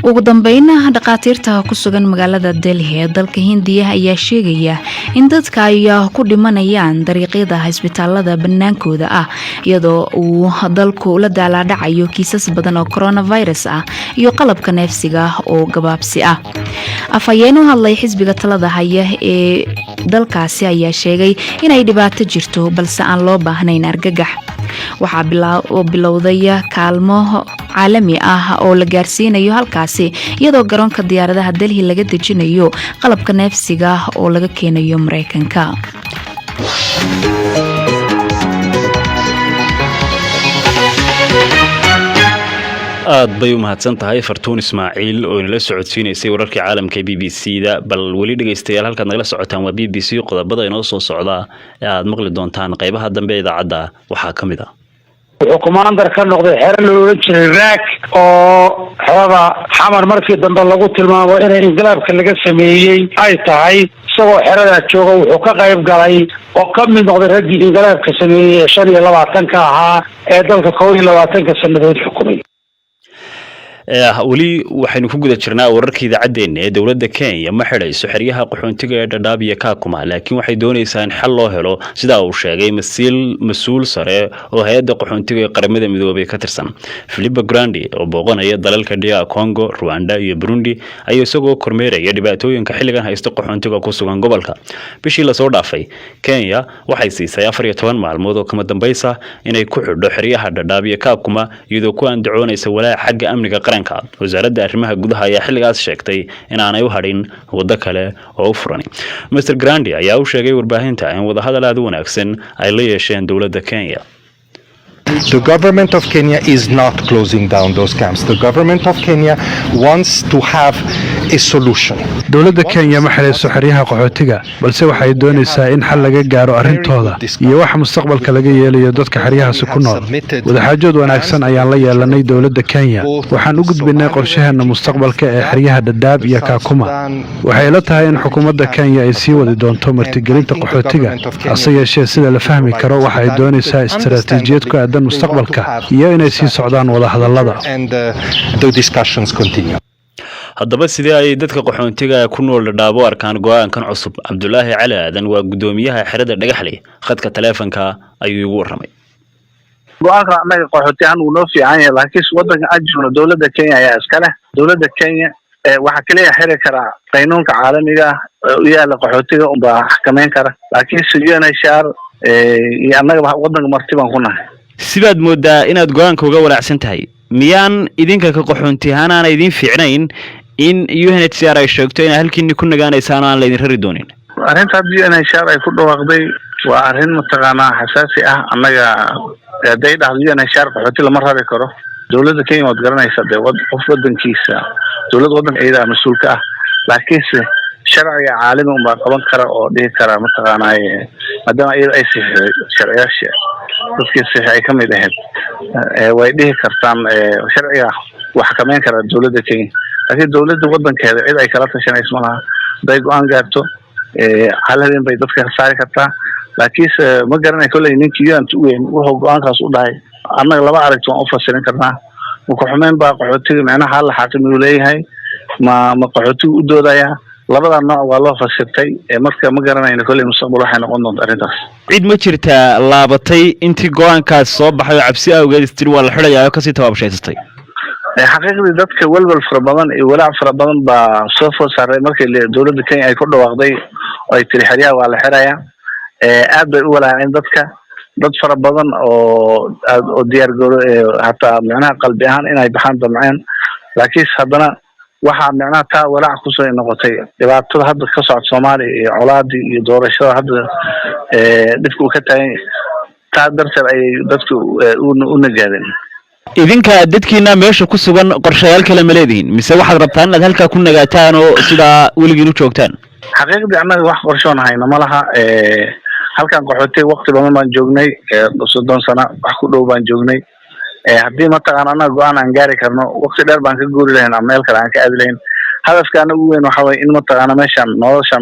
ugu dambeyn dhaqaatiirta ku sugan magaalada Delhi ee dalka Hindiya ayaa sheegaya in dadka ay ku dhimanayaan dariiqyada isbitaalada banaankooda ah iyadoo uu dalku la daalaadhacayo kiisas badan oo coronavirus ah iyo qalabka neefsiga oo gabaabsi ah. afhayeen u hadlay xisbiga talada haya ee dalkaasi ayaa sheegay inay dhibaato jirto balse aan loo baahnayn argagax. waxaa bilowday kaalmo caalami ah oo la gaarsiinayo halkaasi iyadoo garoonka diyaaradaha Delhi laga dejinayo qalabka neefsiga oo laga keenayo Mareykanka. aad bay u mahadsan tahay Fartuun Ismaaciil oo inala socodsiinaysay wararkii caalamka BBC-da. bal wali dhageystayaal halkaad nagala socotaan waa BBC. qodobada inoo soo socda ee aad maqli doontaan qaybaha dambe ee idaacadda waxaa ka mid ah wuxuu commander ka noqday xero la oran jiray raak oo xooga xamar markii dambe lagu tilmaamo inay inqilaabka laga sameeyey ay tahay. isagoo xerada jooga wuxuu ka qayb galay oo ka mid noqday raggii inqilaabka sameeyey 25 ahaa ee dalka 22 sanadood xukumay. wali waxaynu ku guda jirnaa wararkii idaacaddeena ee dawladda Kenya ma xidhayso xeryaha qaxoontiga ee Dadaab iyo Kakuma laakiin waxay doonaysaa in xal loo helo sida uu sheegay mas'uul sare oo hay'adda qaxoontiga ee qaramada midoobay ka tirsan. Filippo Grandi oo booqanaya dalalka DR Congo, Rwanda iyo Burundi ayaa isagoo kormeeraya dhibaatooyinka xilligan haysta qaxoontiga ku sugan gobolka. bishii la soo dhaafay Kenya waxay siisay 14 maalmood oo kama dambaysa inay ku xidho xeryaha Dadaab iyo Kakuma iyadoo ku andacoonaysa walaac xagga amniga wasaaradda arrimaha gudaha ayaa xilligaas sheegtay in aanay u hadhin waddo kale oo u furan. Mr. Grandi ayaa u sheegay warbaahinta in wadahadal aad u wanaagsan ay la yeesheen dawladda Kenya. The government of Kenya is not closing down those camps. The government of Kenya wants to have a solution. dowladda Kenya ma xirayso xeryaha qaxootiga balse waxay doonaysaa in xal laga gaaro arrintooda iyo waxa mustaqbalka laga yeelayo dadka xeryahaasi ku nool. wadaxaajood wanaagsan ayaan la yeelanay dowladda Kenya. waxaan u gudbinay qorshaheena mustaqbalka ee xeryaha Dadaab iyo Kakuma. waxay la tahay in xukuumadda Kenya ay sii wadi doonto martigelinta qaxootiga hase yeeshee sida la fahmi karo waxay doonaysaa istaraatiijiyad ku aadan mustaqbalka iyo inay sii socdaan wada hadallada. haddaba sidee ay dadka qaxoontiga ku nool Dadaab u arkaan go'aankan cusub? Cabdulaahi Cali Aadan waa gudoomiyaha xerada Dhagaxley. khadka taleefanka ayuu ugu warramay. go'aanka anaga qaxootigan uu noo fiican yahay laakiin wadanka ajirna dawladda Kenya ayaa iska leh. dawladda Kenya waxa kaliya xiri kara qaanuunka caalamiga u yaala qaxootiga oo baa xakameyn kara laakiin UNHCR iyo anaga wadanka martiban ku nahay. sidaad moodaa inaad go'aanka uga walaacsan tahay miyaan idinka ka qaxoontiyahan aan idin fiicnayn in UNHCR ay sheegto in halkiini ku nagaanaysaan aan la idin rari doonin arrinta UNHCR ay ku dhawaaqday waa arrin mataqaanaa xasaasi ah annaga haday dhahdo UNHCR qaxooti lama rari karo dowladda Kenya waad garanaysaa qof wadankiisa dowladda wadanka iyada mas'uulka ah laakiinse sharciga caalamiga uma qaban kara oo dhihi kara mataqaanaa maadaama ay sharciyaasha dadkiisa ay ka mid ahayd way dhihi kartaan sharciga wax kameyn kara dowladda Kenya laakiin dowladda wadankeeda cid ay kala tashanayso malaha day go'aan gaarto haladen bay dadka saari kartaa laakiinse ma garanay kulay ninkii aan u weyn wuxuu go'aankaas u dhahay annaga laba aragti waan u fasirin karnaa marka xumeyn baa qaxootiga macnaha la xaqiiqo leeyahay ma qaxootiga u doodaya labada nooc waa loo fasirtay marka ma garanayno kulay mustaqbal waxay noqon doontaa arrintaas cid ma jirtaa laabatay intii go'aankaas soo baxay cabsi awgeed istir waa la xidhayaa ka sii tabaabshaysatay xaqiiqdii dadka walwal fara badan iyo walaac fara badan baa soo food saaray markii dowladda Kenya ay ku dhawaaqday oo ay tiri xiriyaa waa la xirayaa aad bay u walaaceen dadka dad fara badan oo diyaar garo hatta macnaha qalbi ahaan inay baxaan damceen laakiin haddana waxa macnaha taa walaac ku soo noqotay dhibaatada hadda ka socota Soomaaliya iyo colaadii iyo doorashada hadda dhibku ka tahay taa darteed ay dadku u nagaadeen idinka dadkiina meesha ku sugan qorshayaal kale ma leedihiin mise waxaad rabtaan inaad halka ku nagaataan oo sida weligiin u joogtaan xaqiiqdii annaga wax qorshoon hayna ma laha halkan qaxooti waqti badan baan joognay 30 sano wax ku dhow baan joognay haddii mataqaan annaga go'aan aan gaari karno waqti dheer baan ka guuri lahayn ama meel kale aan ka aadi lahayn hadafkaana ugu weyn waxa weeye in mataqaana meeshaan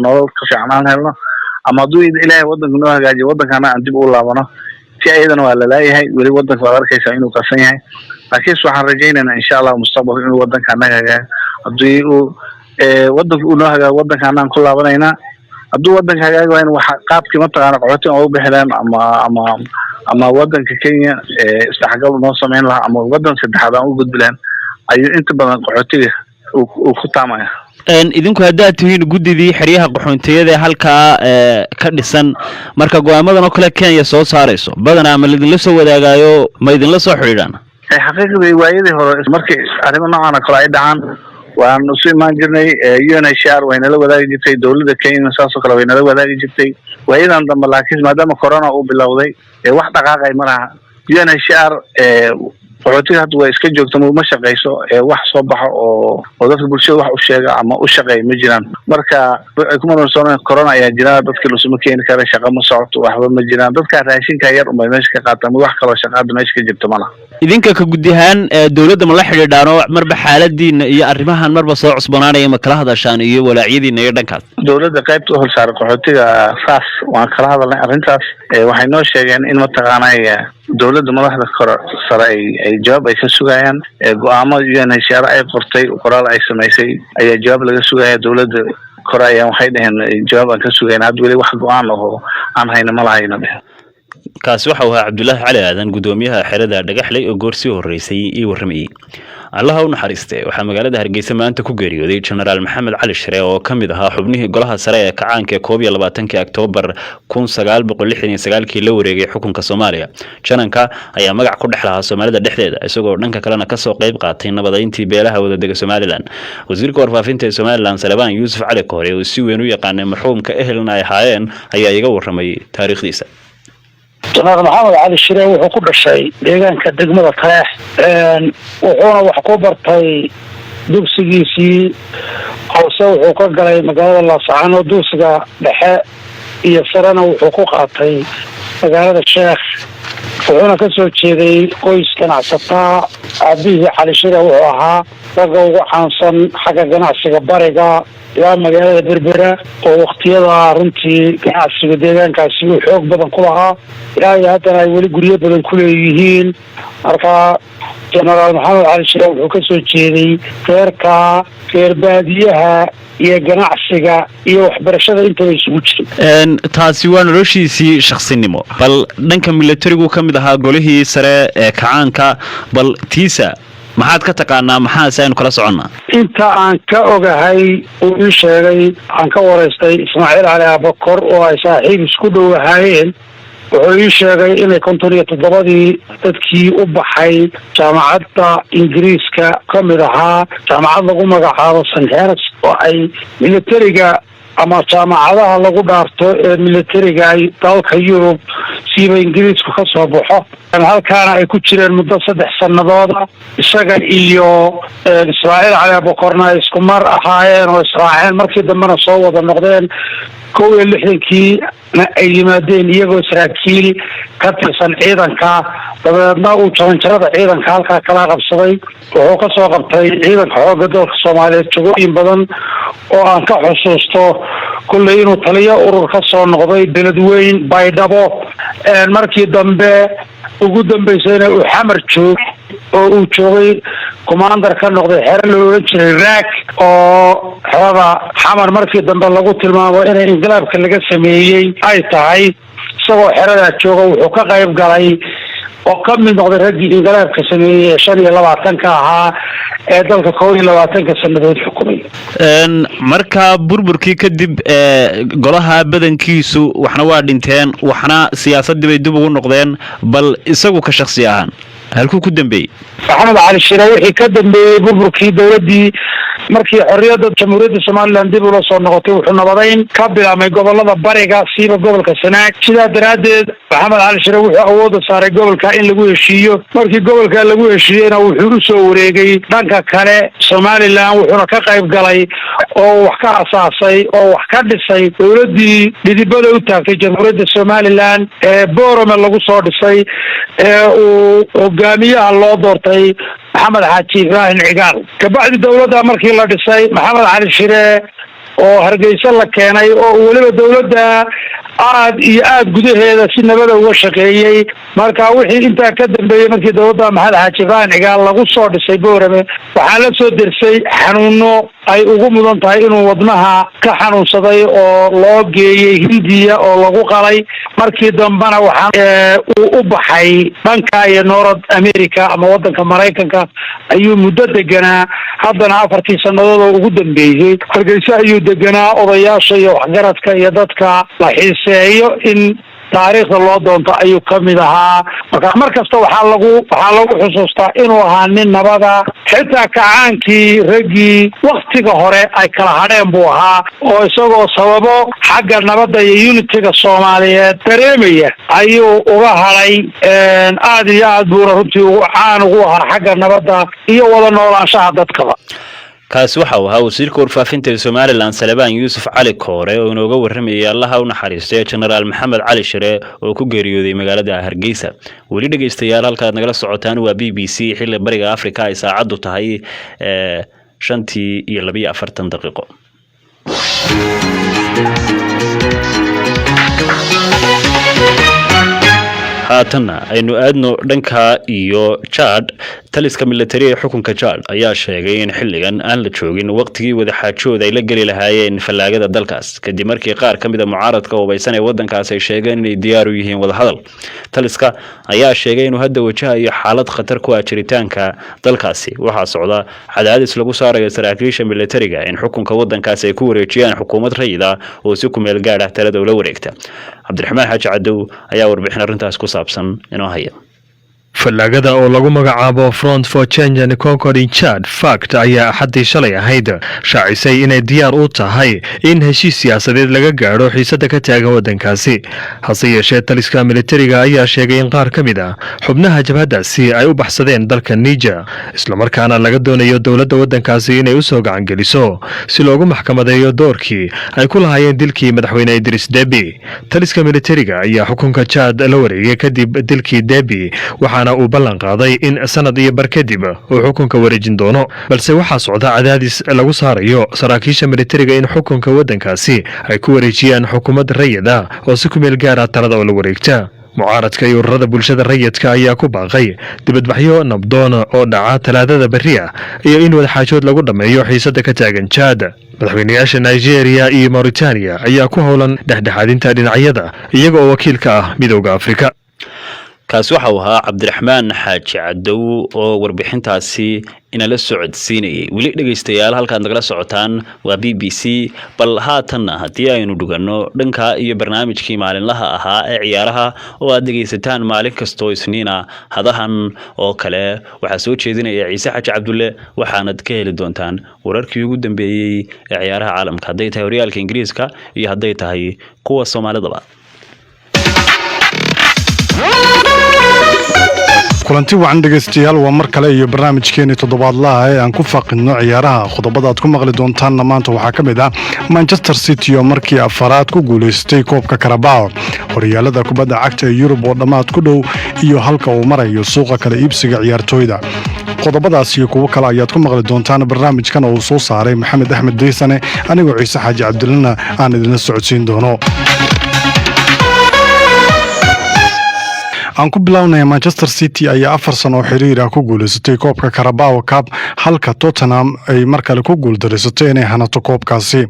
nolol ka fiican aan helno ama hadduu ilaahay wadanka noo hagaajiyo wadankana aan dib u laabano si ayadana waa la laayahay weli wadanka waa arkaysaa inuu qasan yahay laakiin waxaan rajaynaynaa insha Allah mustaqbalka inuu wadanka naga hagaajiyo haddii uu wadanka uu noo hagaajiyo wadanka aan ku laabanaynaa hadduu wadanka hagaajiyo waa in waxa qaabkii mataqaana qaxootiga oo u bixinaan ama wadanka Kenya istaxqaal noo sameyn lahaa ama wadan saddexaad aan u gudbilaan ayuu inta badan qaxootiga uu ku taamaya idinku haddaad tihiin guddidii xiriyaha qaxoontiyada halka ka dhisan marka go'aamadan oo kale Kenya soo saarayso badanaa ma idin la soo wadaagayo ma idin la soo xiriiraan xaqiiqdii waayadii hore markii arrimo noocan kale ay dhacaan waan u imaan jirnay UNHCR wayna la wadaagi jirtay dowladda Kenya saasoo kale wayna la wadaagi jirtay waayadan dambe laakiin maadaama corona uu bilowday wax dhaqaaqay malaha UNHCR qaxootiga hadda way iska joogto ma shaqeyso wax soo baxo oo dadka bulshada wax u sheega ama u shaqeey ma jiraan marka kuma noolsoon corona ayaa jira dadka lusuma keeni kara shaqo ma socoto waxba ma jiraan dadka raashinka yar uma meesha ka qaataan wax kale oo shaqada meesha ka jirto malaha idinka ka gudihaan dawladda ma la xiriidhaano marba xaaladiina iyo arrimahan marba soo cusbanaanaya ma kala hadashaan iyo walaacyadiina iyo dhankaas dawladda qaybta u hulsaaray qaxootiga saas waan kala hadalnay arrintaas waxay noo sheegeen in mataqaanaa dawladda madaxda sare ay jawaab ay ka sugayaan go'aamada UNHCR ay qortay qoraal ay samaysay ayaa jawaab laga sugaya dawladda kore ayaan waxay dhaheen jawaab aan ka sugayna hadda weli wax go'aan oo aan hayna ma lahayna kaasi waxa uu ahaa Cabdullaahi Cali Aadan gudoomiyaha xerada Dhagaxley oo goorsi horeysay ii warramayay allaha u naxariistay waxa magaalada Hargeysa maanta ku geeriyooday General Maxamed Cali Shire oo kamid ahaa xubnihii golaha sare ee kacaanka 21 Oktoobar 1969 la wareegay xukunka Soomaaliya jananka ayaa magac ku dhexlaha Soomaalida dhexdeeda isagoo dhanka kalena ka soo qayb qaatay nabadeyntii beelaha wadadaga Somaliland wasiirka warfaafinta ee Somaliland Salebaan Yuusuf Cali Koore oo si weyn u yaqaan marxuumka ehelna ay haayeen ayaa iga warramay taariikhdiisa General Maxamed Cali Shire wuxuu ku dhashay deegaanka degmada Taleex wuxuuna wax ku bartay dugsigiisii hoose wuxuu ka galay magaalada Laascaanood dugsiga dhexe iyo sarena wuxuu ku qaatay magaalada Sheekh wuxuuna ka soo jeeday qoys ganacsato aabihii Cali Shire wuxuu ahaa ragga ugu caansan xagga ganacsiga bariga ilaa magaalada Berbera oo waqtiyada runtii ganacsiga deegaankaasi uu xoog badan ku lahaa ilaa haddana ay weli guryo badan ku leeyihiin marka General Maxamed Cali Shire wuxuu ka soo jeeday reer baadiyaha iyo ganacsiga iyo waxbarashada intaba isugu jiray taasi waa noloshiisii shakhsinimo bal dhanka militarigu kamid ahaa golihii sare ee kacaanka bal tiisa maxaad ka taqaanaa maxaa saynu kala soconnaa inta aan ka ogahay uu ii sheegay aan ka waraystay Ismaaciil Cali Abakor oo ay saaxiib isku dhow ahaayeen wuxuu ii sheegay inay 57 dadkii u baxay jaamacadda ingiriiska ka mid ahaa jaamacad lagu magacaabo St Helens oo ay militariga ama jaamacadaha lagu dhaarto ee militariga ay dalka Yurub siiba ingiriisku ka soo baxo halkaana ay ku jireen muddo 3 sanadooda isaga iyo Israa'iil cali boqorna isku mar ahaayeen oo Israa'iil markii dambena soo wada noqdeen 61kii ay yimaadeen iyagoo saraakiil ka tirsan ciidanka dabeedna uu jaranjarada ciidanka halkaa kala qabsaday wuxuu ka soo qabtay ciidanka xoogga dalka Soomaaliyeed jagooyin badan oo aan ka xusuusto kullay inuu taliyo urur ka soo noqday beledweyn Baydhabo markii dambe ugu dambeysayna uu xamar joogay oo uu joogay commander ka noqday xero loo oran jiray raak oo xooga xamar markii dambe lagu tilmaamo inay inqilaabka laga sameeyay ay tahay isagoo xerada jooga wuxuu ka qayb galay oo ka mid noqday raggii inqilaabka sameeyay 25 ahaa ee dalka 22 sanadood xukumay marka burburkii kadib golaha badankiisu waxna waa dhinteen waxna siyaasadii bay dib ugu noqdeen bal isagu ka shakhsi ahaan halku ku dambeeyay Maxamed Cali Shire wixii ka dambeeyay burburkii dawladii markii xorriyadda jamhuuriyadda Soomaaliland dib u soo noqotay wuxuu nabadayn ka bilaabay gobolada bariga siiba gobolka Sanaag sida daraadeed Maxamed Cali Shire wuxuu awood u saaray gobolka in lagu heshiiyo markii gobolka lagu heshiiyayna wuxuu u soo wareegay dhanka kale Soomaaliland wuxuuna ka qayb galay oo wax ka asaasay oo wax ka dhisay dawladii dhidibada u taagtay jamhuuriyadda Soomaaliland ee Boorama lagu soo dhisay ee uu hogaamiyaha loo doortay Maxamed Xaaji Ibrahim Cigaal kabacdi dawladda markii la dhisay Maxamed Cali Shire oo Hargeysa la keenay oo waliba dawladda aad iyo aad gudaheeda si nabad uga shaqeeyay marka wixii inta ka dambeeyay markii dawladda Maxamed Xaaji Ibrahim Cigaal lagu soo dhisay Boorame waxaa la soo dirsay xanuuno ay ugu mudan tahay inuu wadnaha ka xanuunsaday oo loo geeyay Hindiya oo lagu qalay markii dambana waxa uu u baxay dhanka iyo North America ama wadanka Mareykanka ayuu muddo deganaa haddana 4 sanadood ugu dambeeyay Hargeysa ayuu deganaa odayaasha iyo waxgaradka iyo dadka la xiiseeyo in taariikhda loo doonto ayuu ka mid ahaa mar kasta waxaa lagu xusuustaa inuu ahaa nin nabada xitaa kacaankii raggii waqtiga hore ay kala hadheen buu ahaa oo isagoo sababo xagga nabadda iyo unitiga Soomaaliyeed dareemaya ayuu uga hadhay aad iyo aad buu runtii caan ugu ahaa xagga nabadda iyo wada noolaanshaha dadkaba kaasi waxa uu ahaa wasiirka warfaafinta Soomaaliland Salebaan Yuusuf Cali Koore oo inooga warramayay Allaha u naxariistay General Maxamed Cali Shire oo ku geeriyooday magaalada Hargeysa wali dhageystayaal halka nagala socotaan waa BBC xilli bariga Afrika ay saacadu tahay 5:42 daqiiqo haatana aynu aadno dhanka iyo Chad taliska military xukunka Chad ayaa sheegay in xilligan aan la joogin waqtigii wada xaajooda ay la gali lahaayeen falaagada dalkaas kadib markii qaar kamid ah mucaaradka oo baysan ee wadankaas ay sheegeen inay diyaar u yihiin wada hadal taliska ayaa sheegay inuu hadda wajahayo xaalad khatar ku ah jiritaanka dalkaasi waxa socda cadaadis lagu saarayo saraakiisha militariga in xukunka wadankaas ay ku wareejiyaan xukuumad rayid ah oo si ku meel gaar ah talada ula wareegta Cabdiraxmaan Xaaji Cadow ayaa warbixin arrintaas ku saabsan inoo haya falaagada oo lagu magacaabo Front for Change and Concord in Chad FACT ayaa axadii shalay ahayd shaacisay inay diyaar u tahay in heshiis siyaasadeed laga gaadho xiisada ka taagan wadankaasi hase yeeshee taliska militariga ayaa sheegay in qaar ka mid ah xubnaha jabhadaasi ay u baxsadeen dalka Niger isla markaana laga doonayo dowladda wadankaasi inay u soo gacan geliso si loogu maxkamadeeyo doorkii ay ku lahaayeen dilkii madaxweyne Idris Deby taliska militariga ayaa xukunka Chad la wareegay kadib dilkii Deby waxaana uu ballan qaaday in sanad iyo bar kadib uu xukunka wareejin doono balse waxaa socda cadaadis lagu saarayo saraakiisha militariga in xukunka wadankaasi ay ku wareejiyaan xukuumad rayid ah oo si ku meel gaar ah talada oo la wareegta mucaaradka iyo ururada bulshada rayidka ayaa ku baaqay dibadbaxyo nabdoon oo dhaca talaadada berri ah iyo in wadaxaajood lagu dhameeyo xiisada ka taagan Chad madaxweynayaasha Nigeria iyo Mauritania ayaa ku howlan dhexdhexaadinta dhinacyada iyaga oo wakiil ka ah midowga Afrika kaas waxa uu ahaa Cabdiraxmaan Xaaji Cadow oo warbixintaasi inala socodsiinayay. Weli dhegaystayaal halkaad nagala socotaan waa BBC. Bal haatanna haddii aynu dhuganno dhanka iyo barnaamijkii maalinlaha ahaa ee ciyaaraha oo aad dhegaysataan maalin kastoo Isniina hadahan oo kale waxaa soo jeedinaya Ciise Xaji Cabdulle, waxaanad ka heli doontaan wararkii ugu dambeeyay ee ciyaaraha caalamka hadday tahay horyaalka Ingiriiska iyo hadday tahay kuwa Soomaalidaba. kulanti wacan dhegaystayaal waa mar kale iyo barnaamijkeeni toddobaadlaha ee aan ku faaqidno ciyaaraha. qodobada aad ku maqli doontaanna maanta waxaa ka mid ah Manchester City oo markii afaraad ku guulaystay koobka Carabao, horyaalada kubadda cagta ee Yurub oo dhammaad ku dhow iyo halka uu marayo suuqa kala iibsiga ciyaartooyda. qodobadaas iyo kuwo kale ayaad ku maqli doontaan barnaamijkan oo uu soo saaray Maxamed Axmed Deysane, anigoo Ciise Xaaji Cabdulana aan idinla socodsiin doono. aan ku bilownay Manchester City ayaa 4 sano xiriir ah ku guuleysatay koobka Carabao Cup, halka Tottenham ay mar kale ku guuldareysatay inay hanato koobkaasi.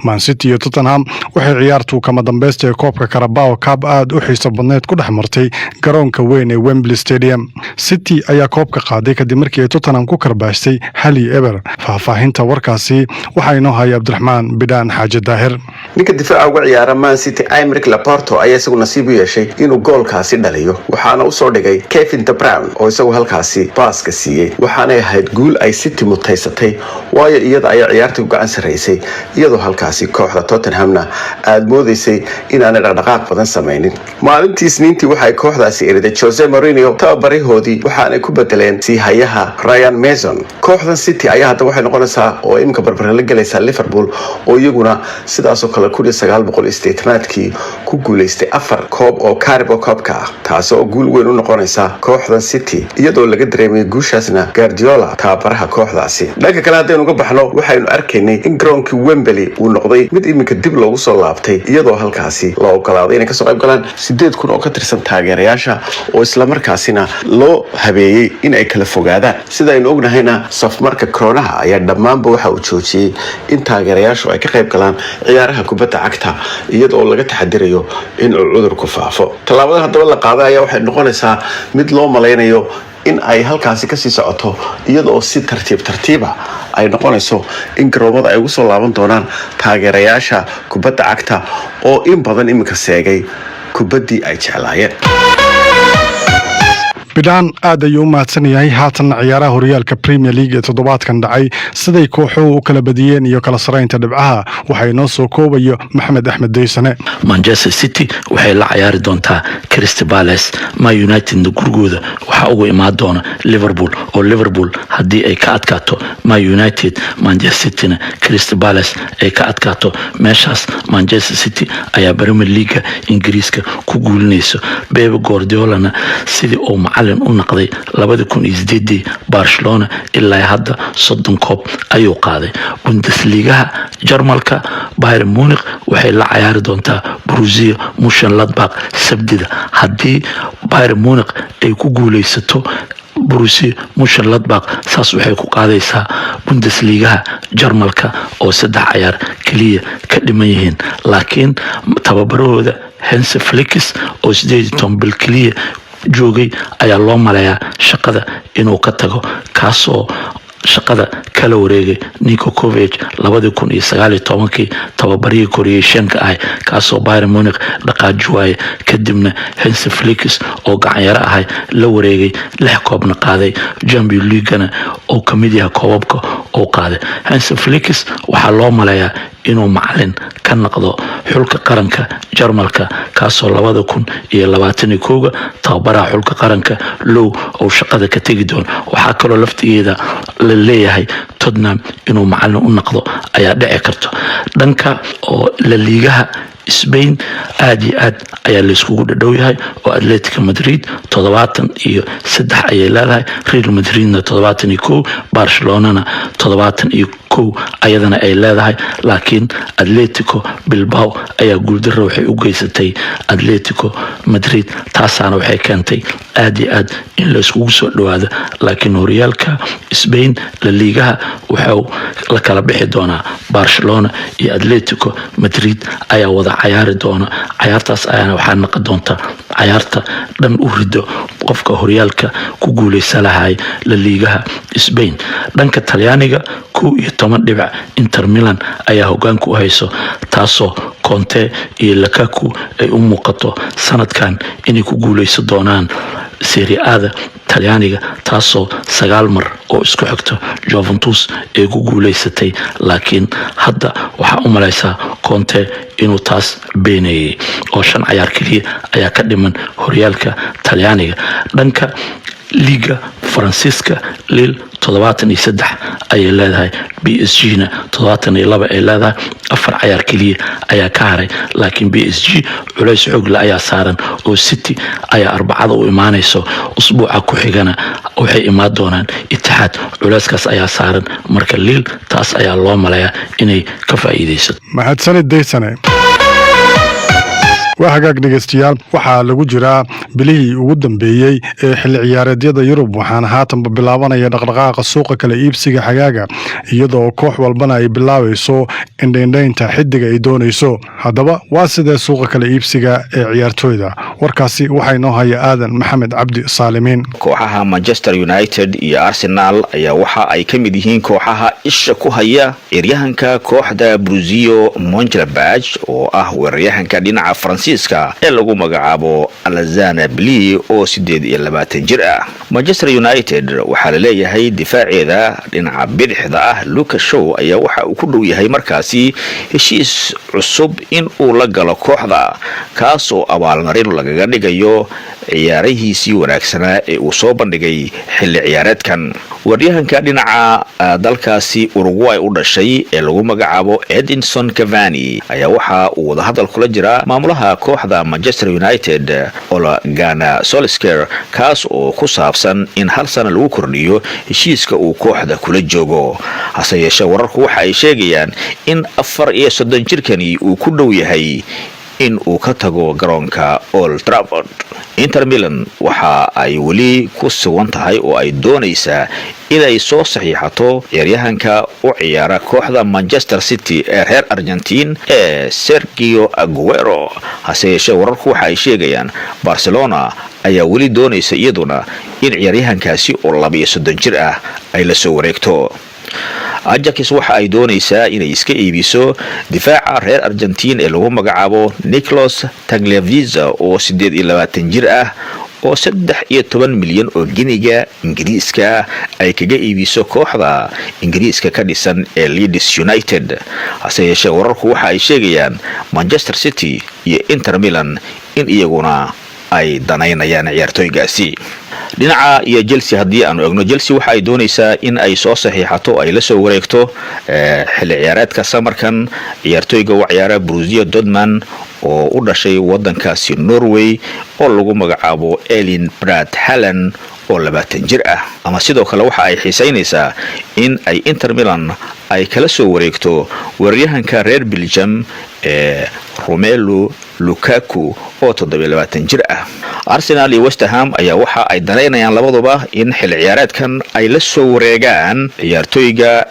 Man City iyo Tottenham waxay ciyaartu kama dambeystay koobka Carabao Cup aad u xiiso badneed ku dhex martay garoonka weyn ee Wembley Stadium. City ayaa koobka qaaday kadib markii ay Tottenham ku karbaashtay hali eber. faahfaahinta warkaasi waxaa inoo haya Cabdiraxmaan Bidaan Xaaji Daahir. ninka difaaca uga ciyaara Man City Aymeric Laporte ayaa isagu nasiib u yeeshay inuu goolkaasi dhaliyo, waxaana u soo dhigay Kevin De Bruyne oo isagu halkaasi baaska siiyay. waxaanay ahayd guul ay City mutaysatay, waayo iyada ayaa ciyaarta u gacan sareysay, iyadoo halkaasi kooxda Tottenhamna aad moodaysay inaanay dhaqdhaqaaq badan samaynin. maalintii Isniintii waxay kooxdaasi eriday Jose Mourinho tababarihoodii, waxaanay ku bedeleen siihayaha Ryan Mason. kooxdan City ayaa hadda waxay noqonaysaa oo imika barbar la galaysa Liverpool oo iyaguna sidaas oo kale 1980kii ku guuleystay 4 koob oo Carabao Cup-ka ah, taas oo guul weyn u noqonaysa kooxdan City, iyadoo laga dareemay guushaasna Guardiola tababaraha kooxdaasi. dhanka kale haddaynu uga baxno, waxaynu arkaynay in garoonkii Wembley uu noqday mid imika dib loogu soo laabtay, iyadoo halkaasi loo ogolaaday inay kasoo qayb galaan 8,000 oo ka tirsan taageerayaasha oo isla markaasina loo habeeyey in ay kala fogaadaan. sidaynu ognahayna safmarka koronaha ayaa dhammaanba waxa uu joojiyey in taageerayaashu ay ka qayb galaan ciyaaraha kubadda cagta, iyadoo laga taxadirayo in uu cudurku faafo. tallaabada haddaba la qaaday ayaa waxay noqonaysaa mid loo malaynayo in ay halkaasi kasii socoto, iyadoo si tartiiba ay noqonayso in garoomada ay ugu soo laaban doonaan taageerayaasha kubadda cagta oo in badan imika seegay kubaddii ay jeclaayeen. bidhaan aad ayuu u mahadsan yahay. haatan ciyaaraha horyaalka Premier League ee toddobaadkan dhacay, siday kooxuhu u kala badiyeen iyo kala saraynta dhibcaha waxaa inoo soo koobayo Maxamed Axmed Deysane. Manchester City waxay la ciyaari doontaa Crystal Palace. Man United gurigooda waxaa ugu imaan doona Liverpool, oo Liverpool haddii ay ka adkaato Man United, Manchester City Crystal Palace ay ka adkaato, meeshaas Manchester City ayaa Premier League Ingiriiska ku guulinayso. Pep Guardiola sidii uu macallin u noqday 2008 Barcelona ilaa hadda 30 koob ayuu qaaday. Bundesliga Jarmalka Bayern Munich waxay la ciyaari doontaa Borussia Mönchengladbach Sabtida. haddii Bayern Munich ay ku guuleysato Borussia Mönchengladbach, saas waxay ku qaadaysaa Bundesliga Jarmalka oo 3 ciyaar kaliya ka dhiman yihiin. laakiin tababarahooda Hans Flick oo 18 bil kaliya joogay ayaa loo maleeyaa shaqada inuu ka tago, kaasoo shaqada kala wareegay Niko Kovac 2019 tababarihii Croatian-ka ah, kaasoo Bayern Munich dhaqaaji waayay. kadibna Hans Flick oo gacan yara ahay la wareegay 6 koobna qaaday, Champions League-na oo kamid yahay koobabka oo qaaday. Hans Flick waxaa loo maleeyaa inuu macallin ka noqdo xulka qaranka Jarmalka, kaasoo 2021 tababaraha xulka qaranka Low oo shaqada ka tagi doono. waxaa kaloo laftigeeda la leeyahay Tottenham inuu macallin u noqdo ayaa dhici karto. dhanka oo La Ligaha Spain aad iyo aad ayaa la iskugu dhadhow yahay, oo Atletico Madrid 73 ayay leedahay, Real Madridna 71, Barcelonana 71 ayadana ay leedahay. laakiin Atletico Bilbao ayaa guuldarro waxay u geysatay Atletico Madrid, taasaana waxay keentay aad iyo aad in la iskugu soo dhawaado. laakiin horyaalka Spain La Ligaha waxaa la kala bixi doonaa Barcelona iyo Atletico Madrid ayaa wada cayaari doono. cayaartaas ayaana waxaa noqon doonta cayaarta dhan u rido qofka horyaalka ku guuleysan lahay la liigaha Spain. dhanka Talyaaniga 11 dhibic Inter Milan ayaa hogaanka u hayso, taasoo Conte iyo Lukaku ay u muuqato sanadkan inay ku guuleysan doonaan Serie A Talyaaniga, taasoo 9 mar oo isku xigto Juventus ay ku guuleysatay. laakiin hadda waxaa u malaysaa Conte inuu taas beenayay oo 5 cayaar kaliya ayaa ka dhiman horyaalka Talyaaniga. dhanka liiga Faransiiska Lille 73 ayay leedahay, PSG na 72 ay leedahay. 4 cayaar kaliya ayaa ka haray, laakiin PSG culays xoog leh ayaa saaran oo City ayaa Arbacada u imaanayso. usbuuca ku xigana waxay imaan doonaan Itixaad, culayskaas ayaa saaran. marka Lille taas ayaa loo maleeyaa inay ka faa'iideysato. mahadsanid Daysane. waa hagaag dhegeystayaal, waxaa lagu jiraa bilihii ugu dambeeyey ee xilli ciyaareedyada Yurub, waxaana haatanba bilaabanaya dhaqdhaqaaqa suuqa kala iibsiga xagaaga, iyadoo koox walbana ay bilaabayso indhaynta xidiga ay doonayso. haddaba waa sidee suuqa kala iibsiga ee ciyaartooyda? warkaasi waxaa inoo haya aadan maxamed cabdi saalimiin. kooxaha Manchester United iyo Arsenal ayaa waxa ay ka mid yihiin kooxaha isha ku haya ciyaaryahanka kooxda Borussia Mönchengladbach oo ah weeraryahanka dhinaca Faransiiska ee lagu magacaabo Alassane Bli oo 28 jir ah. Manchester United waxaa la leeyahay difaaceeda dhinaca bidixda ah Lucas Shaw ayaa waxa uu ku dhow yahay markaasi heshiis cusub in uu la galo kooxda, kaas oo abaalmarin lagaga dhigayo ciyaarihiisii wanaagsanaa ee uu soo bandhigay xilli ciyaareedkan. weeraryahanka dhinaca dalkaasi Uruguay u dhashay ee lagu magacaabo Edinson Cavani ayaa waxa uu wada hadal kula jira maamulaha kooxda Manchester United Ole Gunnar Solskjaer, kaas oo ku saabsan in hal sano lagu kordhiyo heshiiska uu kooxda kula joogo. hase yeeshee wararku waxa ay sheegayaan in 34 jirkani uu ku dhow yahay in uu ka tago garoonka Old Trafford. Inter Milan waxa ay weli ku sugan tahay oo ay doonaysaa inay soo saxiixato ciyaaryahanka u ciyaara kooxda Manchester City ee reer Argentine ee Sergio Aguero. hase yeeshee wararku waxa ay sheegayaan Barcelona ayaa weli doonaysa iyaduna in ciyaaryahankaasi oo 32 jir ah ay la soo wareegto. Ajax waxa ay doonaysaa inay iska iibiso difaaca reer Argentine ee lagu magacaabo Nicolas Tagliafico oo 28 jir ah oo 13 milyan oo giniga Ingiriiska ay kaga iibiso kooxda Ingiriiska ka dhisan ee Leeds United. hase yeeshee wararku waxa ay sheegayaan Manchester City iyo Inter Milan in iyaguna ay danaynayaan ciyaartooygaasi. dhinaca iyo Chelsea haddii aanu eegno, Chelsea waxa ay doonaysaa in ay soo saxiixato ay la soo wareegto xilli ciyaareedka samarkan ciyaartooyga u ciyaara Borussia Dortmund oo u dhashay wadankaasi Norway oo lagu magacaabo Erling Braut Haaland oo 20 jir ah. ama sidoo kale waxa ay xiisaynaysaa in ay Inter Milan ay kala soo wareegto weeraryahanka reer Belgium ee Romelu Lukaku oo 27 jir ah. Arsenal iyo West Ham ayaa waxa ay dareynayaan labaduba in xilli ciyaareedkan ay la soo wareegaan ciyaartooyga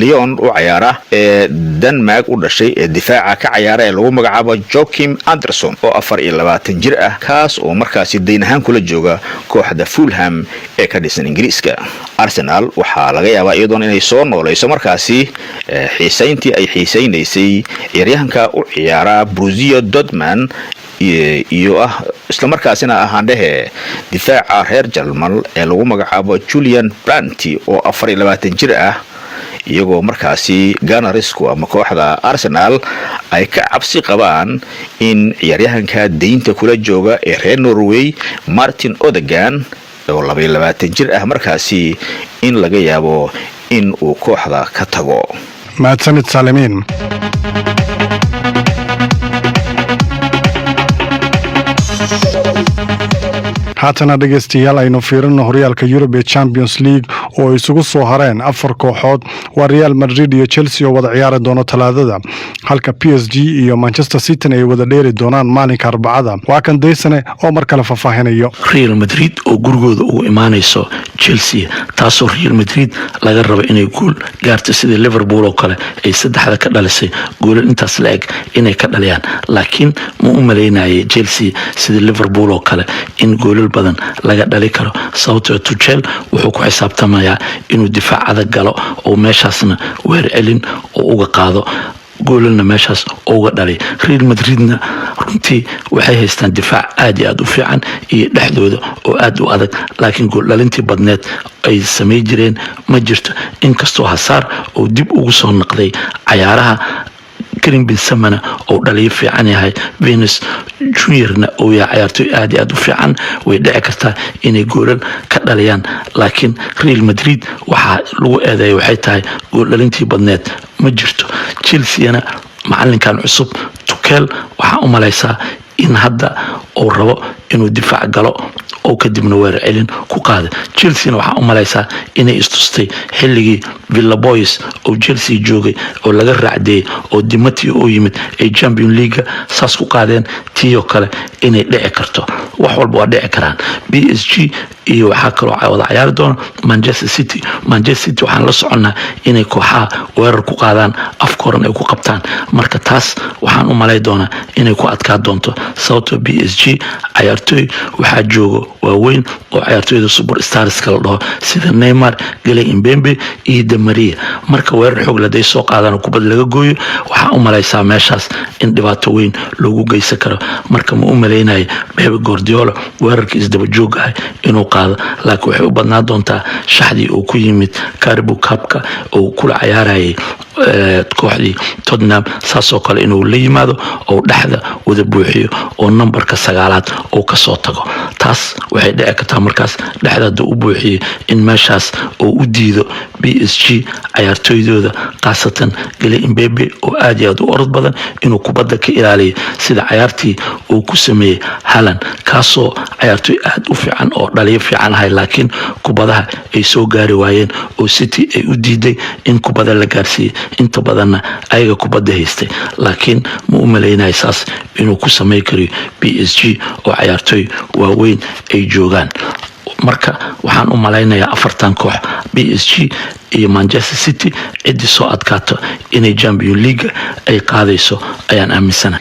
Lyon u ciyaara ee Denmark u dhashay ee difaaca ka ciyaara ee lagu magacaabo Joachim Anderson oo 24 jir ah, kaas oo markaasi deyn ahaan kula jooga kooxda Fulham ee ka dhisan Ingiriiska. Arsenal waxaa laga yaabaa iyadoon inay soo nooleyso markaasi xiisayntii ay xiisaynaysay ciyaaryahanka u ciyaara Borussia Dortmund iyo isla markaasina ahaandhehe difaaca reer Jarmal ee lagu magacaabo Julian Brandt oo 24 jir ah, iyagoo markaasi Gunners ama kooxda Arsenal ay ka cabsi qabaan in ciyaaryahanka deynta kula jooga ee reer Norway Martin Odegaard oo 22 jir ah markaasi in laga yaabo in uu kooxda ka tago. mahadsanid Saalimiin. haatana dhegeystayaal aynu fiirino horyaalka Yurub ee Champions League oo isugu soo hareen 4 kooxood waa Real Madrid iyo Chelsea oo wada ciyaari doona Talaadada halka PSG iyo Manchester City ay wada dheeri doonaan maalinka Arbacada waa kan Deysane oo mar kale faahfaahinayo Real Madrid oo gurigooda ugu imaanayso Chelsea taasoo Real Madrid laga rabo inay gool gaarto sida Liverpool oo kale ay saddexda ka dhalisay gool intaas la eg inay ka dhaliyaan laakiin ma u maleynayay Chelsea sida Liverpool oo kale in goolal badan laga dhali karo sababtoo Tuchel wuxuu ku xisaabtamayaa inuu difaacada galo oo meeshaasna weer celin oo uga qaado goolna meeshaas uga dhalay Real Madridna runtii waxay haystaan difaac aad iyo aad u fiican iyo dhexdooda oo aad u adag laakiin gool dhalintii badneed ay sameey jireen ma jirto inkastoo Hazard oo dib ugu soo noqday ciyaaraha Karim Benzema oo dhaliyo fiican yahay Vinicius Juniorna oo yahay ciyaartoy aad iyo aad u fiican way dhici kartaa inay goolal ka dhaliyaan laakiin Real Madrid waxa lagu eedeeyay waxay tahay gool dhalintii badneed ma jirto Chelsea-na macalinkan cusub Tuchel waxa u maleysaa in hadda uu rabo inuu difaac galo oo kadibna weer celin ku qaado Chelsea waxa u maleysaa inay istustay xilligii Villa Boys oo Chelsea joogay oo laga raacday oo Dimati oo yimid ay Champions League saas ku qaadeen tiyo kale inay dhici karto wax walba waa dhici karaan PSG iyo waxa kale oo wada ciyaar doona Manchester City waxaan la soconaa inay kooxaha weerar ku qaadaan afkooran ay ku qabtaan marka taas waxaan u malay doonaa inay ku adkaa doonto sababtoo PSG ciyaartoy waxa joogo waaweyn oo ciyaartoyda superstars kala dhaho sida Neymar, Kylian Mbappe iyo Di Maria marka weerar xoog laday soo qaadaan kubad laga gooyo waxa u malaysaa meeshaas in dhibaato weyn loogu geysan karo marka ma u maleynay Pep Guardiola weerarkiisa daba joog ah inuu qaado laakiin waxay u badnaa doontaa shaxdii uu ku yimid Carabao Cup-ka oo kula ciyaarayay kooxdii Tottenham saasoo kale inuu la yimaado oo dhaxda wada buuxiyo oo numberka 9aad oo ka soo tago taas waxay dhici kartaa markaas dhaxda u buuxiyo in meeshaas oo u diido PSG ciyaartoydooda qaasatan Kylian Mbappe oo aad iyo aad u orod badan inuu kubadda ka ilaaliyo sida ciyaartii uu ku sameeyay Haaland kaasoo ciyaartoy aad u fiican oo dhaliyo fiican ahay laakiin kubadaha ay soo gaari waayeen oo City ay u diiday in kubadda la gaarsiiyo inta badanna ayaga kubadda haystay laakiin ma u maleynay saas inuu ku sameey karo PSG oo ciyaartoy waaweyn ay joogaan marka waxaan u maleynayaa 4 koox PSG iyo Manchester City cid soo adkaato inay Champions League ay qaadayso ayaan aaminsanahay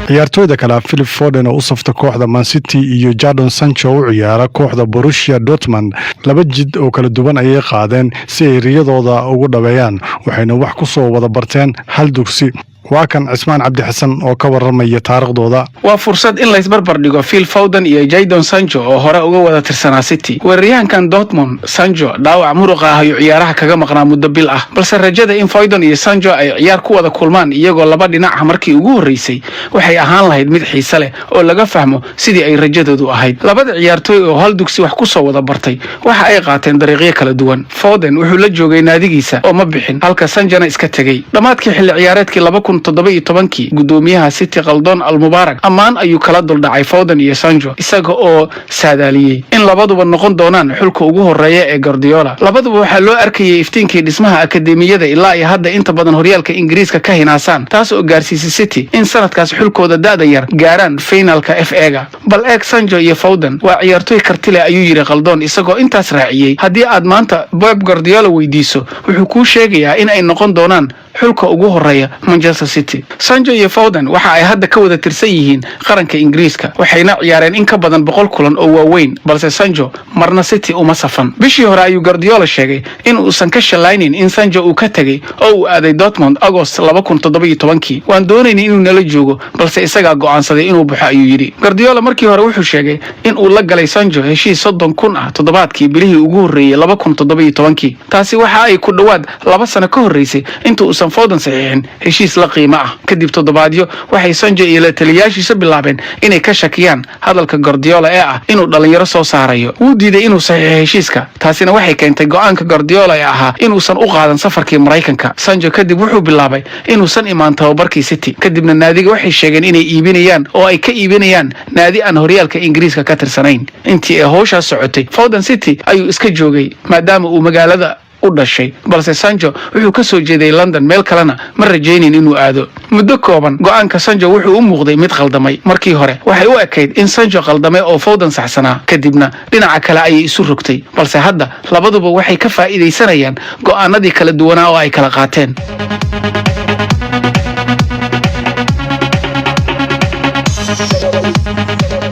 ciyaartoyda kale Philip Foden oo u safta kooxda Man City iyo Jadon Sancho oo ciyaara kooxda Borussia Dortmund laba jid oo kala duwan ayay qaadeen si ay riyadooda ugu dhaweeyaan waxayna wax ku soo wada barteen hal dugsi waa kan Cismaan Cabdi Xasan oo ka waramaya taariikhdooda waa fursad in la isbarbar dhigo Phil Foden iyo Jadon Sancho oo hore uga wada tirsanaa City weeraryahankan Dortmund Sancho dhaawac muruqa ah iyo ciyaaraha kaga maqnaa muddo bil ah balse rajada in Foden iyo Sancho ay ciyaar ku wada kulmaan iyagoo laba dhinac markii ugu horeysay waxay ahaan lahayd mid xiiso leh oo laga fahmo sidii ay rajadoodu ahayd labada ciyaartoy oo hal dugsi wax ku soo wada bartay waxa ay qaateen dariiqyo kala duwan Foden wuxuu la joogay naadigiisa oo ma bixin halka Sancho iska tagay dhamaadkii xilli ciyaareedkii 2017 gudoomiyaha City Khaldun Al-Mubarak amaan ayuu kala duldhacay Foden iyo Sancho isaga oo saadaaliyay in labaduba noqon doonaan xulka ugu horeeya ee Guardiola labaduba waxa loo arkayay iftiinkii dhismaha akademiyada ilaa ay hadda inta badan horyaalka Ingiriiska ka hinaasaan taas oo gaarsiisay City in sanadkaas xulkooda daada yar gaaraan finalka FA-ga bal eeg Sancho iyo Foden waa ciyaartoy karti leh ayuu yiri Khaldun isagoo intaas raaciyay haddii aad maanta Pep Guardiola weydiiso wuxuu ku sheegayaa in ay noqon doonaan xulka ugu horeeya Manchester City Sancho iyo Foden waxa ay hadda ka wada tirsan yihiin qaranka Ingiriiska waxayna ciyaareen in ka badan 100 kulan oo waaweyn balse Sancho marna City uma safan bishii hore ayuu Guardiola sheegay in uusan ka shalaynin in Sancho uu ka tagay oo uu aaday Dortmund August 2017 waan doonaynay inuu nala joogo balse isaga go'aansaday inuu baxo ayuu yiri Guardiola markii hore wuxuu sheegay in uu la galay Sancho heshiis 30,000 ah toddobaadkii bilihii ugu horeeyay 2017 taasi waxa ay ku dhawaad 2 sano ka horeysay inta uu uusan Foden saxiixin heshiis la qiimo ah. Kadib toddobaadyo waxay Sancho iyo la taliyaashiisa bilaabeen inay ka shakiyaan hadalka Guardiola ee ah inuu dhalinyaro soo saarayo. Wuu diiday inuu saxiixo heshiiska, taasina waxay keentay go'aanka Guardiola ee ahaa inuusan u qaadan safarkii Mareykanka. Sancho kadib wuxuu bilaabay inuusan imaan tababarkii City, kadibna naadiga waxay sheegeen inay iibinayaan oo ay ka iibinayaan naadi aan horyaalka Ingiriiska ka tirsanayn. Intii ay howshaas socotay, Foden City ayuu iska joogay maadaama uu magaalada u dhashay, balse Sancho wuxuu ka soo jeeday London, meel kalena ma rajaynin inuu aado. Muddo kooban go'aanka Sancho wuxuu u muuqday mid qaldamay. Markii hore waxay u ekayd in Sancho qaldamay oo Foden saxsanaa, kadibna dhinaca kale ayay isu rogtay, balse hadda labaduba waxay ka faa'iideysanayaan go'aanadii kala duwanaa oo ay kala qaateen.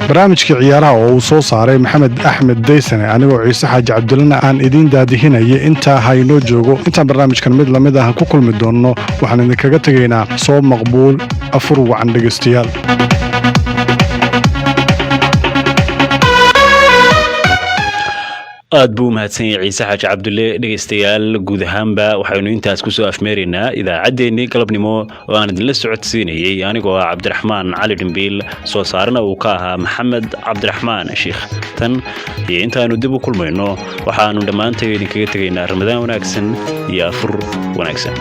barnaamijka ciyaaraha oo uu soo saaray Maxamed Axmed Deysane anigoo Ciise Xaaji Cabdullana aan idin daadihinaya inta haynoo joogo intaan barnaamijkan mid lamid ah ku kulmi doonno waxaan idinkaga tegaynaa soo maqbuul afur wacan dhegeystayaal. aad buu mahadsan yahay Ciise Xaaji Cabdulle. dhegeystayaal guud ahaanba waxaynu intaas ku soo afmeerinaa idaacadeennii galabnimo oo aan idinla socodsiinayay anigoo ah Cabdiraxmaan Cali Dhimbiil, soo saarana uu ka ahaa Maxamed Cabdiraxmaan Sheekh. tan iyo intaanu dib u kulmayno waxaanu dhammaanteen idinkaga tegaynaa Ramadaan wanaagsan iyo afur wanaagsan.